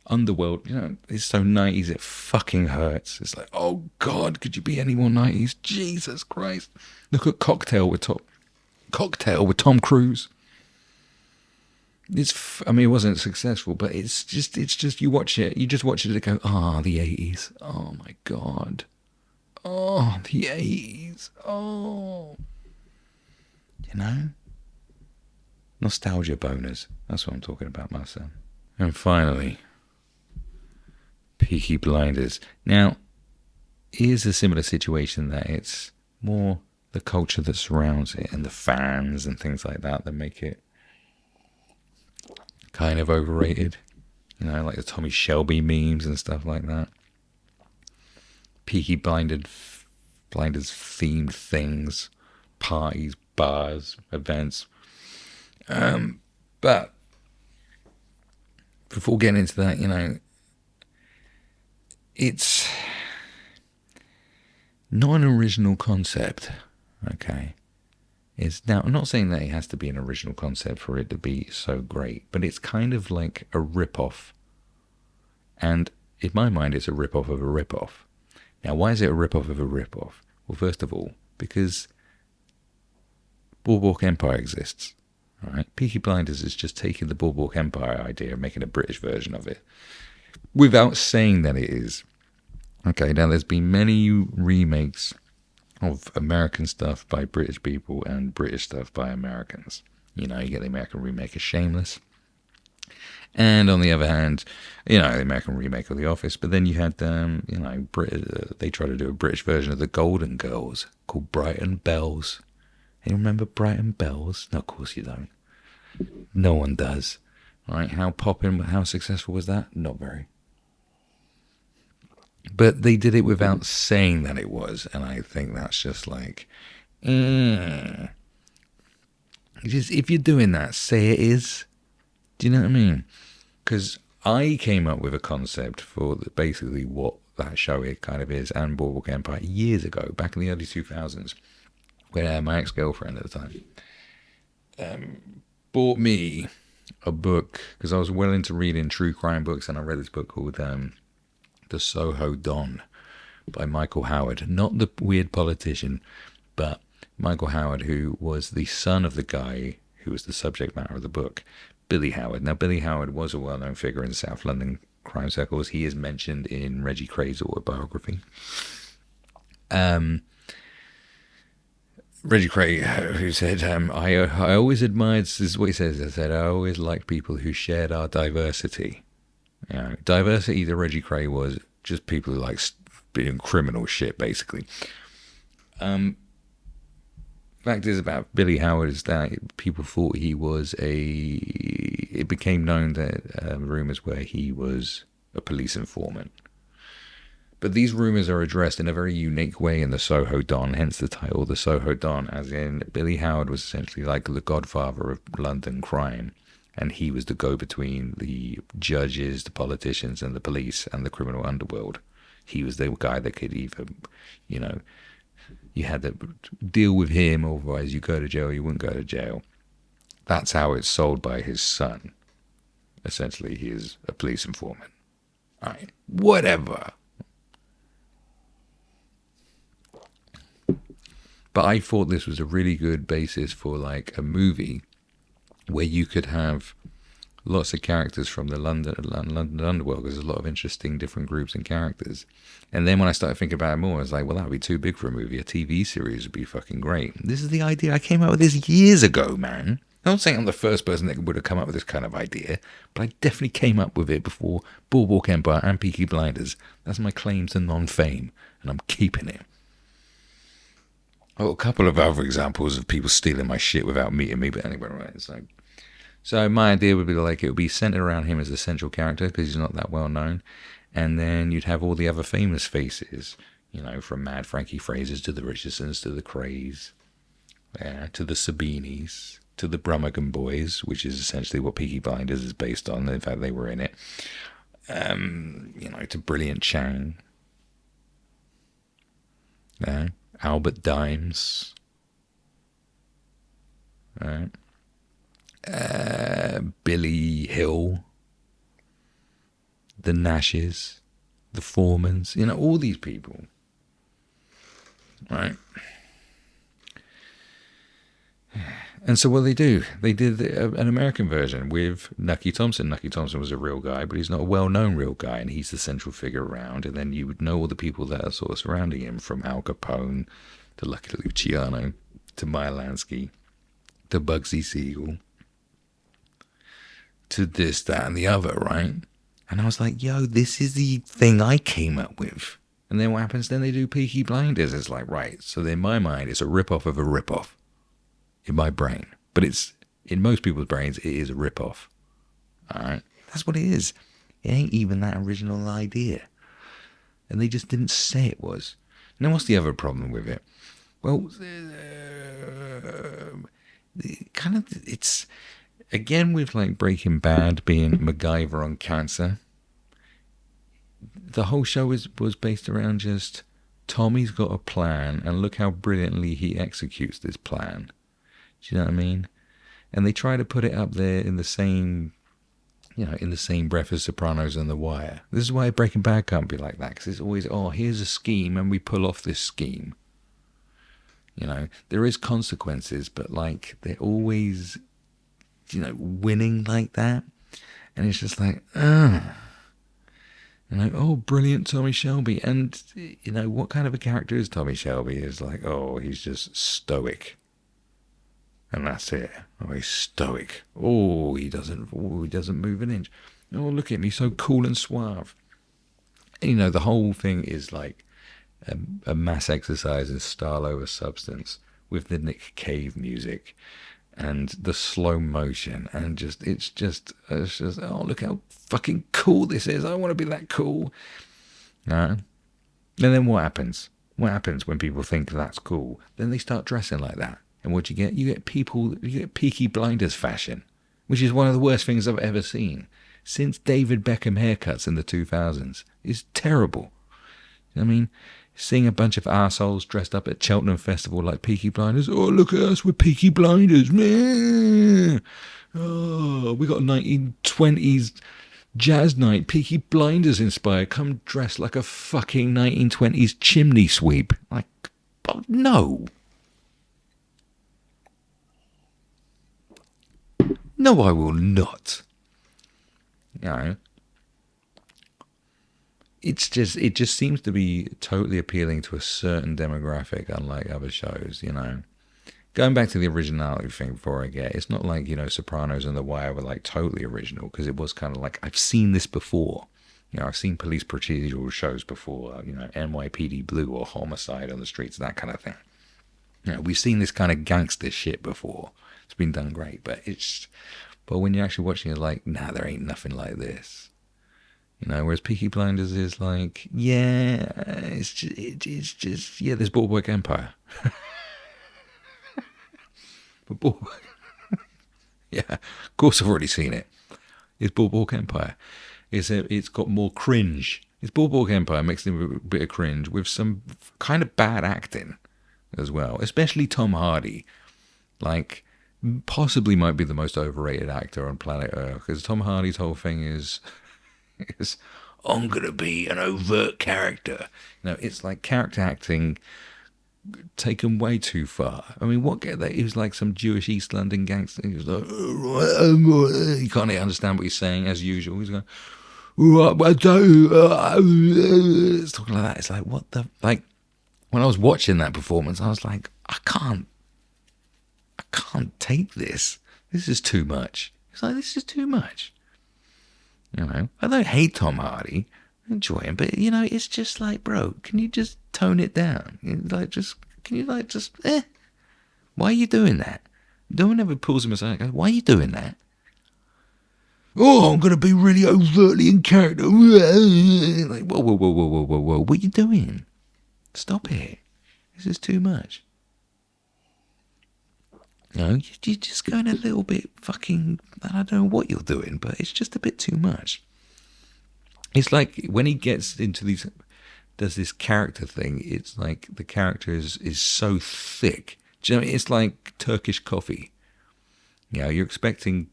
Underworld. It's so 90s it fucking hurts. It's like, oh God, could you be any more 90s? Jesus Christ. Look at Cocktail with Tom Cruise. It wasn't successful, but it's just you watch it and go, the 80s. Oh my God. Oh, the 80s. Oh. Nostalgia boners. That's what I'm talking about, my son. And finally, Peaky Blinders. Now, here's a similar situation that it's more the culture that surrounds it and the fans and things like that make it kind of overrated. Like the Tommy Shelby memes and stuff like that. Peaky Blinders themed things, parties, bars, events. But before getting into that, it's not an original concept, okay? I'm not saying that it has to be an original concept for it to be so great, but it's kind of like a rip-off. And in my mind, it's a rip-off of a rip-off. Now, why is it a rip-off of a rip-off? Well, first of all, because Boardwalk Empire exists. All right? Peaky Blinders is just taking the Boardwalk Empire idea and making a British version of it, without saying that it is. Okay, now there's been many remakes of American stuff by British people and British stuff by Americans. You get the American remake of Shameless. And on the other hand, the American remake of The Office. But then you had, they tried to do a British version of The Golden Girls called Brighton Bells. You remember Brighton Bells? No, of course you don't. No one does. All right, how successful was that? Not very. But they did it without saying that it was, and I think that's just like, just if you're doing that, say it is. Do you know what I mean? Because I came up with a concept for basically what that show it kind of is, and Boardwalk Empire years ago, back in the early 2000s, when my ex-girlfriend at the time bought me a book, because I was well into reading true crime books, and I read this book called The Soho Don by Michael Howard. Not the weird politician, but Michael Howard, who was the son of the guy who was the subject matter of the book, Billy Howard. Now, Billy Howard was a well-known figure in South London crime circles. He is mentioned in Reggie Craig's autobiography. Reggie Craig, who said, I always admired, this is what he says, I always liked people who shared our diversity. Diversity to Reggie Craig was just people who like being criminal shit, basically. Fact is about Billy Howard is that people thought he was it became known that rumours where he was a police informant. But these rumours are addressed in a very unique way in the Soho Don, hence the title, the Soho Don, as in Billy Howard was essentially like the godfather of London crime. And he was the go-between the judges, the politicians, and the police, and the criminal underworld. He was the guy that could either, you had to deal with him, otherwise you go to jail, you wouldn't go to jail. That's how it's sold by his son. Essentially, he is a police informant. All right, whatever. But I thought this was a really good basis for like a movie where you could have lots of characters from the London underworld, because there's a lot of interesting different groups and characters. And then when I started thinking about it more, I was like, well, that would be too big for a movie. A TV series would be fucking great. This is the idea. I came up with this years ago, man. I'm not saying I'm the first person that would have come up with this kind of idea, but I definitely came up with it before Boardwalk Empire and Peaky Blinders. That's my claim to non-fame, and I'm keeping it. Oh, a couple of other examples of people stealing my shit without meeting me, but anyway, right, it's like... So my idea would be like it would be centered around him as a central character because he's not that well known, and then you'd have all the other famous faces, from Mad Frankie Frasers to the Richardsons to the Crays, to the Sabinis, to the Brummagem Boys, which is essentially what Peaky Blinders is based on. In fact, they were in it. To Brilliant Chang, Albert Dimes, Billy Hill, the Nashes, the Formans, all these people, right? And so what they do, they did an American version with Nucky Thompson. Nucky Thompson was a real guy, but he's not a well-known real guy, and he's the central figure around. And then you would know all the people that are sort of surrounding him, from Al Capone to Lucky Luciano to Meyer Lansky to Bugsy Siegel to this, that, and the other, right? And I was like, yo, this is the thing I came up with. And then what happens? Then they do Peaky Blinders. It's like, right. So in my mind, it's a rip-off of a rip-off. In my brain. But it's, in most people's brains, it is a rip-off. All right? That's what it is. It ain't even that original idea. And they just didn't say it was. Now, what's the other problem with it? Well, kind of, it's, again, with like Breaking Bad being MacGyver on cancer, the whole show was based around just Tommy's got a plan and look how brilliantly he executes this plan. Do you know what I mean? And they try to put it up there in the same, in the same breath as Sopranos and The Wire. This is why Breaking Bad can't be like that, because it's always, oh, here's a scheme and we pull off this scheme. There is consequences, but like they're always, winning like that. And it's just like, oh, brilliant Tommy Shelby. And, what kind of a character is Tommy Shelby? Is like, oh, he's just stoic. And that's it. Oh, he's stoic. Oh, he doesn't move an inch. Oh, look at him, he's so cool and suave. And, the whole thing is like a mass exercise in style over substance with the Nick Cave music and the slow motion, and it's just oh, look how fucking cool this is. I want to be that cool. And then what happens? What happens when people think that's cool? Then they start dressing like that. And what you get? You get Peaky Blinders fashion, which is one of the worst things I've ever seen. Since David Beckham haircuts in the 2000s. It's terrible. I mean, seeing a bunch of arseholes dressed up at Cheltenham Festival like Peaky Blinders. Oh, look at us, we're Peaky Blinders. Man. Oh, we got 1920s jazz night, Peaky Blinders inspired. Come dressed like a fucking 1920s chimney sweep. Like, oh, no. No, I will not. It just seems to be totally appealing to a certain demographic, unlike other shows, Going back to the originality thing before I get, it's not like, Sopranos and The Wire were like totally original, because it was kind of like, I've seen this before. I've seen police procedural shows before, NYPD Blue or Homicide on the Streets, that kind of thing. We've seen this kind of gangster shit before. It's been done great, but when you're actually watching it, like, nah, there ain't nothing like this. Whereas Peaky Blinders is like, yeah, it's just yeah, there's Boardwalk Empire. But yeah, of course I've already seen it. It's Boardwalk Empire. It's got more cringe. It's Boardwalk Empire mixed in with a bit of cringe with some kind of bad acting as well, especially Tom Hardy. Like, possibly might be the most overrated actor on planet Earth, because Tom Hardy's whole thing is I'm gonna be an overt character. It's like character acting taken way too far. I mean, he was like some Jewish East London gangster. He was like, you can't understand what he's saying as usual. He's going, it's talking like that. It's like, what the, like, when I was watching that performance, I was like, I can't take this. This is too much. It's like, this is too much. I don't hate Tom Hardy. I enjoy him, but it's just like, bro, can you just tone it down? Why are you doing that? No one ever pulls him aside and goes, why are you doing that? Oh, I'm gonna be really overtly in character. Like, whoa, what are you doing? Stop it. This is too much. You're just going a little bit fucking, I don't know what you're doing, but it's just a bit too much. It's like when he gets into does this character thing, it's like the character is so thick. Do you know what I mean? It's like Turkish coffee. You're expecting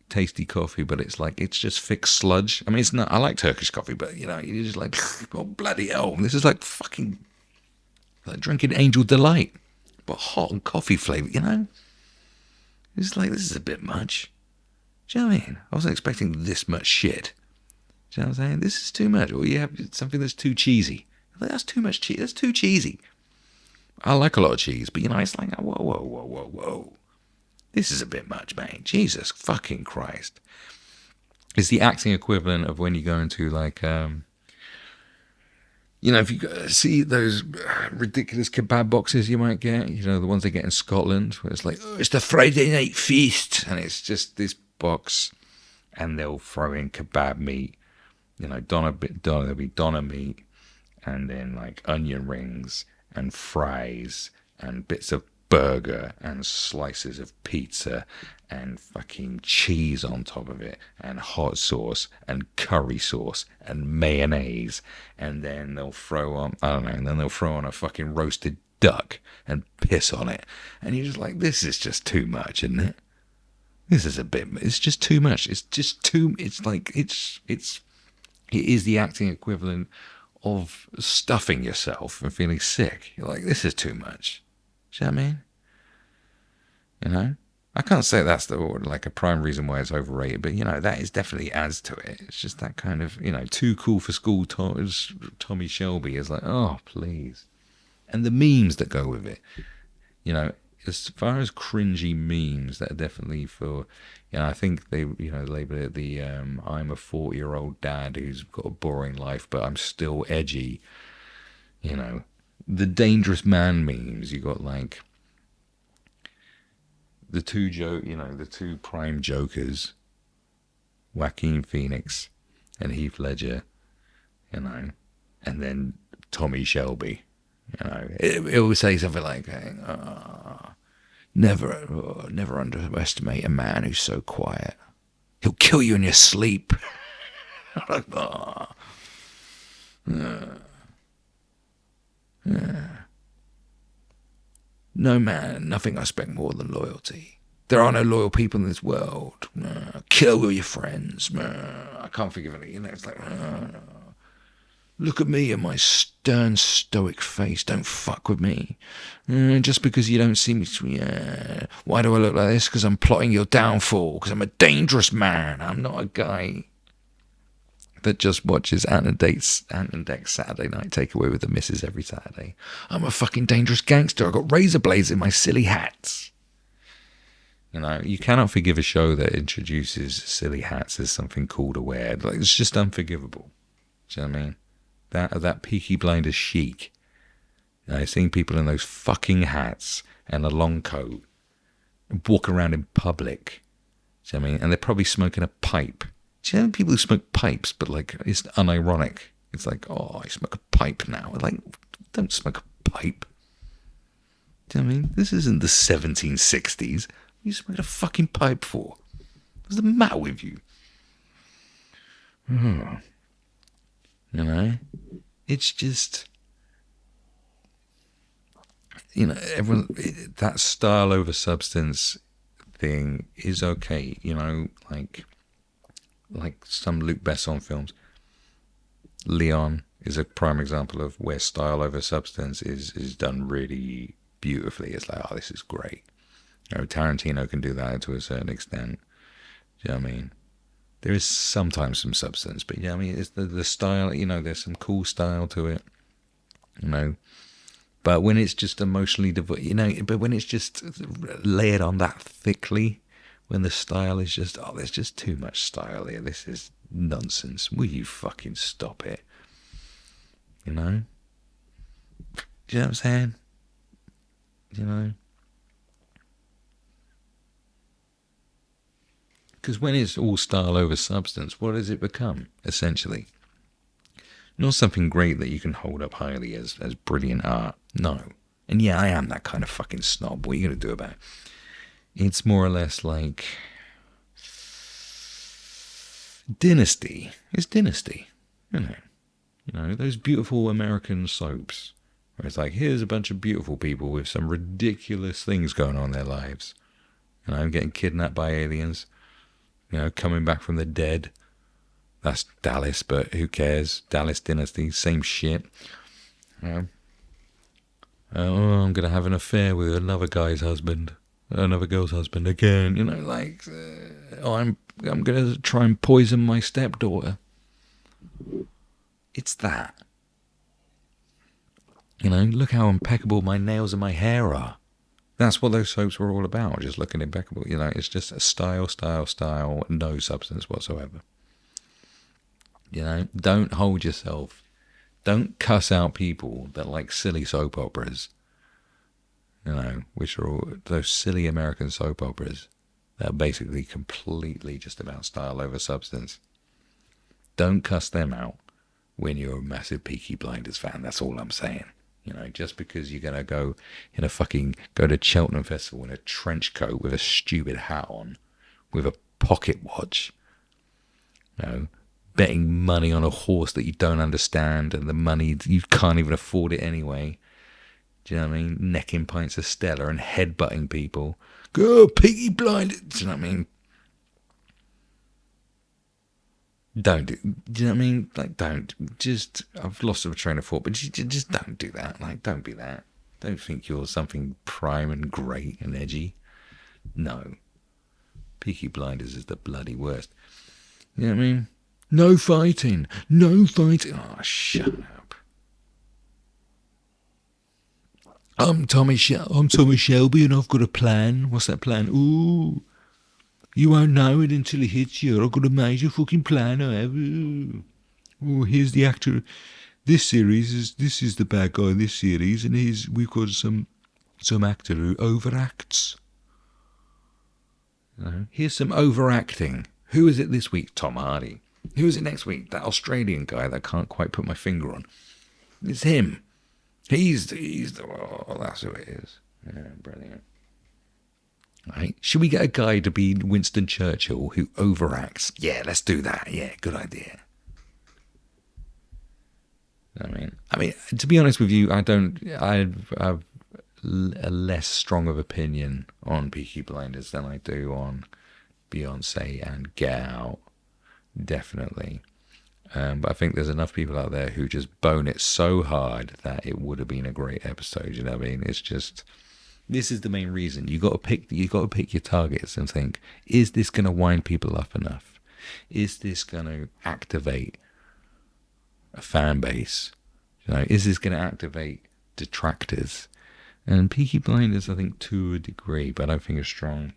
tasty coffee, but it's like, it's just thick sludge. I mean, it's not, I like Turkish coffee, but you're just like, oh, bloody hell, this is like fucking, like drinking Angel Delight, but hot and coffee flavour, It's like, this is a bit much. Do you know what I mean? I wasn't expecting this much shit. Do you know what I'm saying? This is too much. Or you have something that's too cheesy. Like, that's too much cheese. That's too cheesy. I like a lot of cheese, but it's like, whoa. This is a bit much, man. Jesus fucking Christ. It's the acting equivalent of when you go into like, if you see those ridiculous kebab boxes you might get, the ones they get in Scotland, where it's like, oh, it's the Friday night feast, and it's just this box, and they'll throw in kebab meat, there'll be doner meat, and then like onion rings and fries and bits of burger and slices of pizza and fucking cheese on top of it and hot sauce and curry sauce and mayonnaise, and then they'll throw on, I don't know, and then they'll throw on a fucking roasted duck and piss on it, and you're just like, this is just too much, isn't it? This is a bit, it's just too much. It's just too, it's like, it is the acting equivalent of stuffing yourself and feeling sick. You're like, this is too much. Do you know what I mean? You know? I can't say that's like a prime reason why it's overrated, but, you know, that is definitely adds to it. It's just that kind of, you know, too cool for school Tommy Shelby is like, oh, please. And the memes that go with it, you know, as far as cringy memes that are definitely for, you know, I think they, you know, label it the I'm a 40-year-old dad who's got a boring life, but I'm still edgy. You know, the dangerous man memes. You got like the two prime jokers, Joaquin Phoenix and Heath Ledger, you know, and then Tommy Shelby. You know, it will say something like, never underestimate a man who's so quiet. He'll kill you in your sleep. Like, oh. No man, nothing I respect more than loyalty. There are no loyal people in this world. Kill all your friends. I can't think of any. You know, it's like, look at me and my stern, stoic face. Don't fuck with me. Just because you don't see me. Why do I look like this? Because I'm plotting your downfall. Because I'm a dangerous man. I'm not a guy that just watches Ant and Dec's Saturday Night Takeaway with the missus every Saturday. I'm a fucking dangerous gangster. I've got razor blades in my silly hats. You know, you cannot forgive a show that introduces silly hats as something cool to wear. Like, it's just unforgivable. Do you know what I mean? That Peaky Blinders chic. You know, seeing people in those fucking hats and a long coat walk around in public. Do you know what I mean? And they're probably smoking a pipe. Do you know people who smoke pipes, but like it's unironic? It's like, oh, I smoke a pipe now. Like, don't smoke a pipe. Do you know what I mean? This isn't the 1760s. What are you smoking a fucking pipe for? What's the matter with you? Oh. You know, it's just, you know, everyone, that style over substance thing is okay. You know, like some Luc Besson films. Leon is a prime example of where style over substance is done really beautifully. It's like, oh, this is great. You know, Tarantino can do that to a certain extent. Do you know what I mean? There is sometimes some substance, but yeah, I mean, it's the style, you know, there's some cool style to it, you know, but when it's just emotionally devoid, you know, but when it's just layered on that thickly, when the style is just, oh, there's just too much style here, this is nonsense, will you fucking stop it, you know? Do you know what I'm saying? You know? Because when it's all style over substance, what does it become, essentially? Not something great that you can hold up highly as brilliant art. No. And yeah, I am that kind of fucking snob. What are you going to do about it? It's more or less like Dynasty. It's Dynasty. You know, those beautiful American soaps. Where it's like, here's a bunch of beautiful people with some ridiculous things going on in their lives. You know, getting kidnapped by aliens. You know, coming back from the dead. That's Dallas, but who cares? Dallas Dynasty, same shit. You know, I'm going to have an affair with another guy's husband. Another girl's husband again. You know, like, I'm going to try and poison my stepdaughter. It's that. You know, look how impeccable my nails and my hair are. That's what those soaps were all about, just looking impeccable. You know, it's just a style, no substance whatsoever. You know, don't hold yourself. Don't cuss out people that like silly soap operas. You know, which are all those silly American soap operas that are basically completely just about style over substance. Don't cuss them out when you're a massive Peaky Blinders fan. That's all I'm saying. You know, just because you're gonna go to Cheltenham Festival in a trench coat with a stupid hat on, with a pocket watch, you know, betting money on a horse that you don't understand, and the money you can't even afford it anyway. Do you know what I mean? Necking pints of Stella and headbutting people. Go, Peaky Blinders. Do you know what I mean? Do you know what I mean? Like, I've lost a train of thought, but just don't do that. Like, don't be that. Don't think you're something prime and great and edgy. No. Peaky Blinders is the bloody worst. You know what I mean? No fighting. No fighting. Oh, shut up. I'm Tommy Shelby and I've got a plan. What's that plan? Ooh. You won't know it until it hits you. I've got a major fucking plan I have. Ooh, here's the actor. This is the bad guy in this series, and we've got some actor who overacts. Here's some overacting. Who is it this week? Tom Hardy. Who is it next week? That Australian guy that I can't quite put my finger on. It's him. He's that's who it is. Yeah, brilliant. Right. Should we get a guy to be Winston Churchill who overacts? Yeah, let's do that. Yeah, good idea. I mean, to be honest with you, I have a less strong of opinion on Peaky Blinders than I do on Beyonce and Get Out, definitely. But I think there's enough people out there who just bone it so hard that it would have been a great episode. You know what I mean? It's just, this is the main reason. You got to pick your targets and think: is this going to wind people up enough? Is this going to activate a fan base? You know, is this going to activate detractors? And Peaky Blinders, I think, to a degree, but I don't think as strong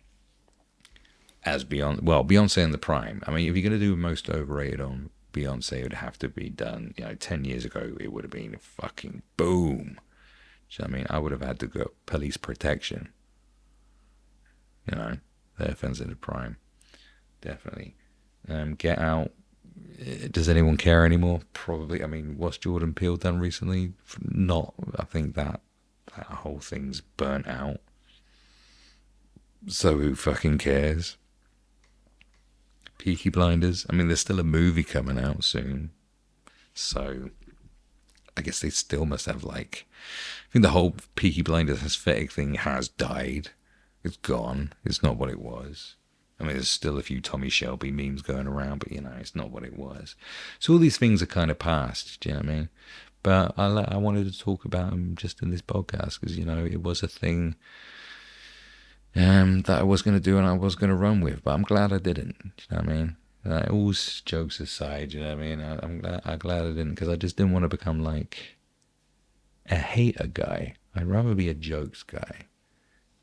as Beyonce in the prime. I mean, if you're going to do most overrated on Beyonce, it would have to be done, 10 years ago. It would have been a fucking boom. So, I mean, I would have had to go police protection. The offense in the prime. Definitely. Get Out. Does anyone care anymore? Probably. I mean, what's Jordan Peele done recently? Not. I think that whole thing's burnt out. So who fucking cares? Peaky Blinders. I mean, there's still a movie coming out soon. So I guess they still must have, I think the whole Peaky Blinders aesthetic thing has died. It's gone. It's not what it was. I mean, there's still a few Tommy Shelby memes going around, but, it's not what it was. So all these things are kind of past, do you know what I mean? But I wanted to talk about them just in this podcast because, it was a thing that I was going to do and I was going to run with, but I'm glad I didn't, do you know what I mean? All jokes aside, you know what I mean? I'm glad I didn't, because I just didn't want to become like a hater guy. I'd rather be a jokes guy.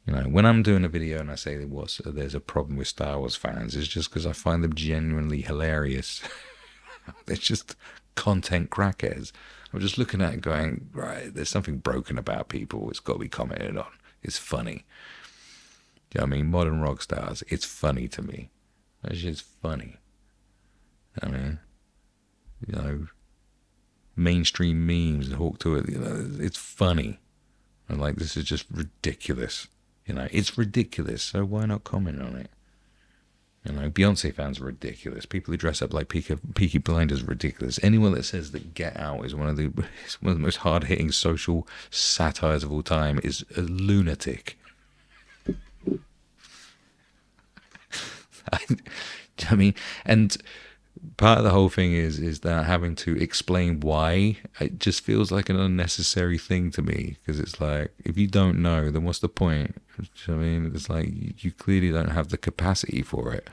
When I'm doing a video and I say there's a problem with Star Wars fans, it's just because I find them genuinely hilarious. They're just content crackheads. I'm just looking at it going, right, there's something broken about people. It's got to be commented on. It's funny. Do you know what I mean? Modern rock stars, it's funny to me. That shit's funny. I mean, mainstream memes and Hawk to it, it's funny. And this is just ridiculous. It's ridiculous, so why not comment on it? Beyonce fans are ridiculous. People who dress up like Peaky Blinders are ridiculous. Anyone that says that Get Out is one of the most hard-hitting social satires of all time is a lunatic. I mean, and part of the whole thing is that having to explain why, it just feels like an unnecessary thing to me, because it's like, if you don't know, then what's the point? Do you know what I mean? It's like, you clearly don't have the capacity for it.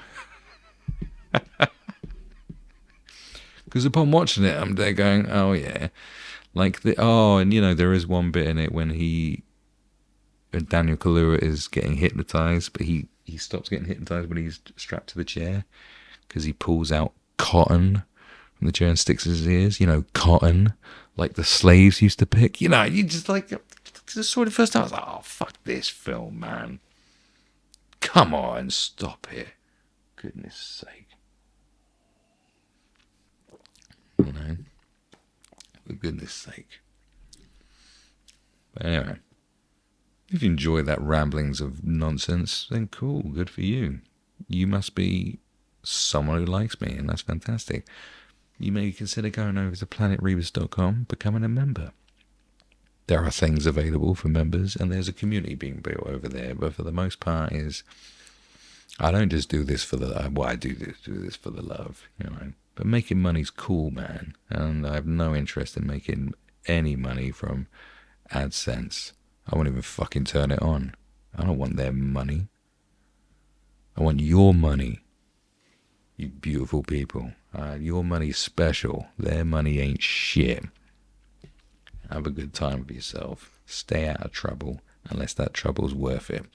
Because upon watching it, I'm there going, oh yeah, and there is one bit in it when Daniel Kaluuya is getting hypnotized, but he stops getting hypnotized when he's strapped to the chair, because he pulls out cotton from the chair and sticks in his ears. Cotton, like the slaves used to pick. You just just saw it the first time. I was like, oh, fuck this film, man. Come on, stop it. Goodness sake. For goodness sake. But anyway, if you enjoy that ramblings of nonsense, then cool, good for you. You must be someone who likes me, and that's fantastic. You may consider going over to planetrebus.com, becoming a member. There are things available for members, and there's a community being built over there, but for the most part I don't just do this for the, well, I do this for the love, you know, but making money's cool, man, and I have no interest in making any money from AdSense. I won't even fucking turn it on. I don't want their money. I want your money, you beautiful people. Your money's special. Their money ain't shit. Have a good time with yourself. Stay out of trouble, unless that trouble's worth it.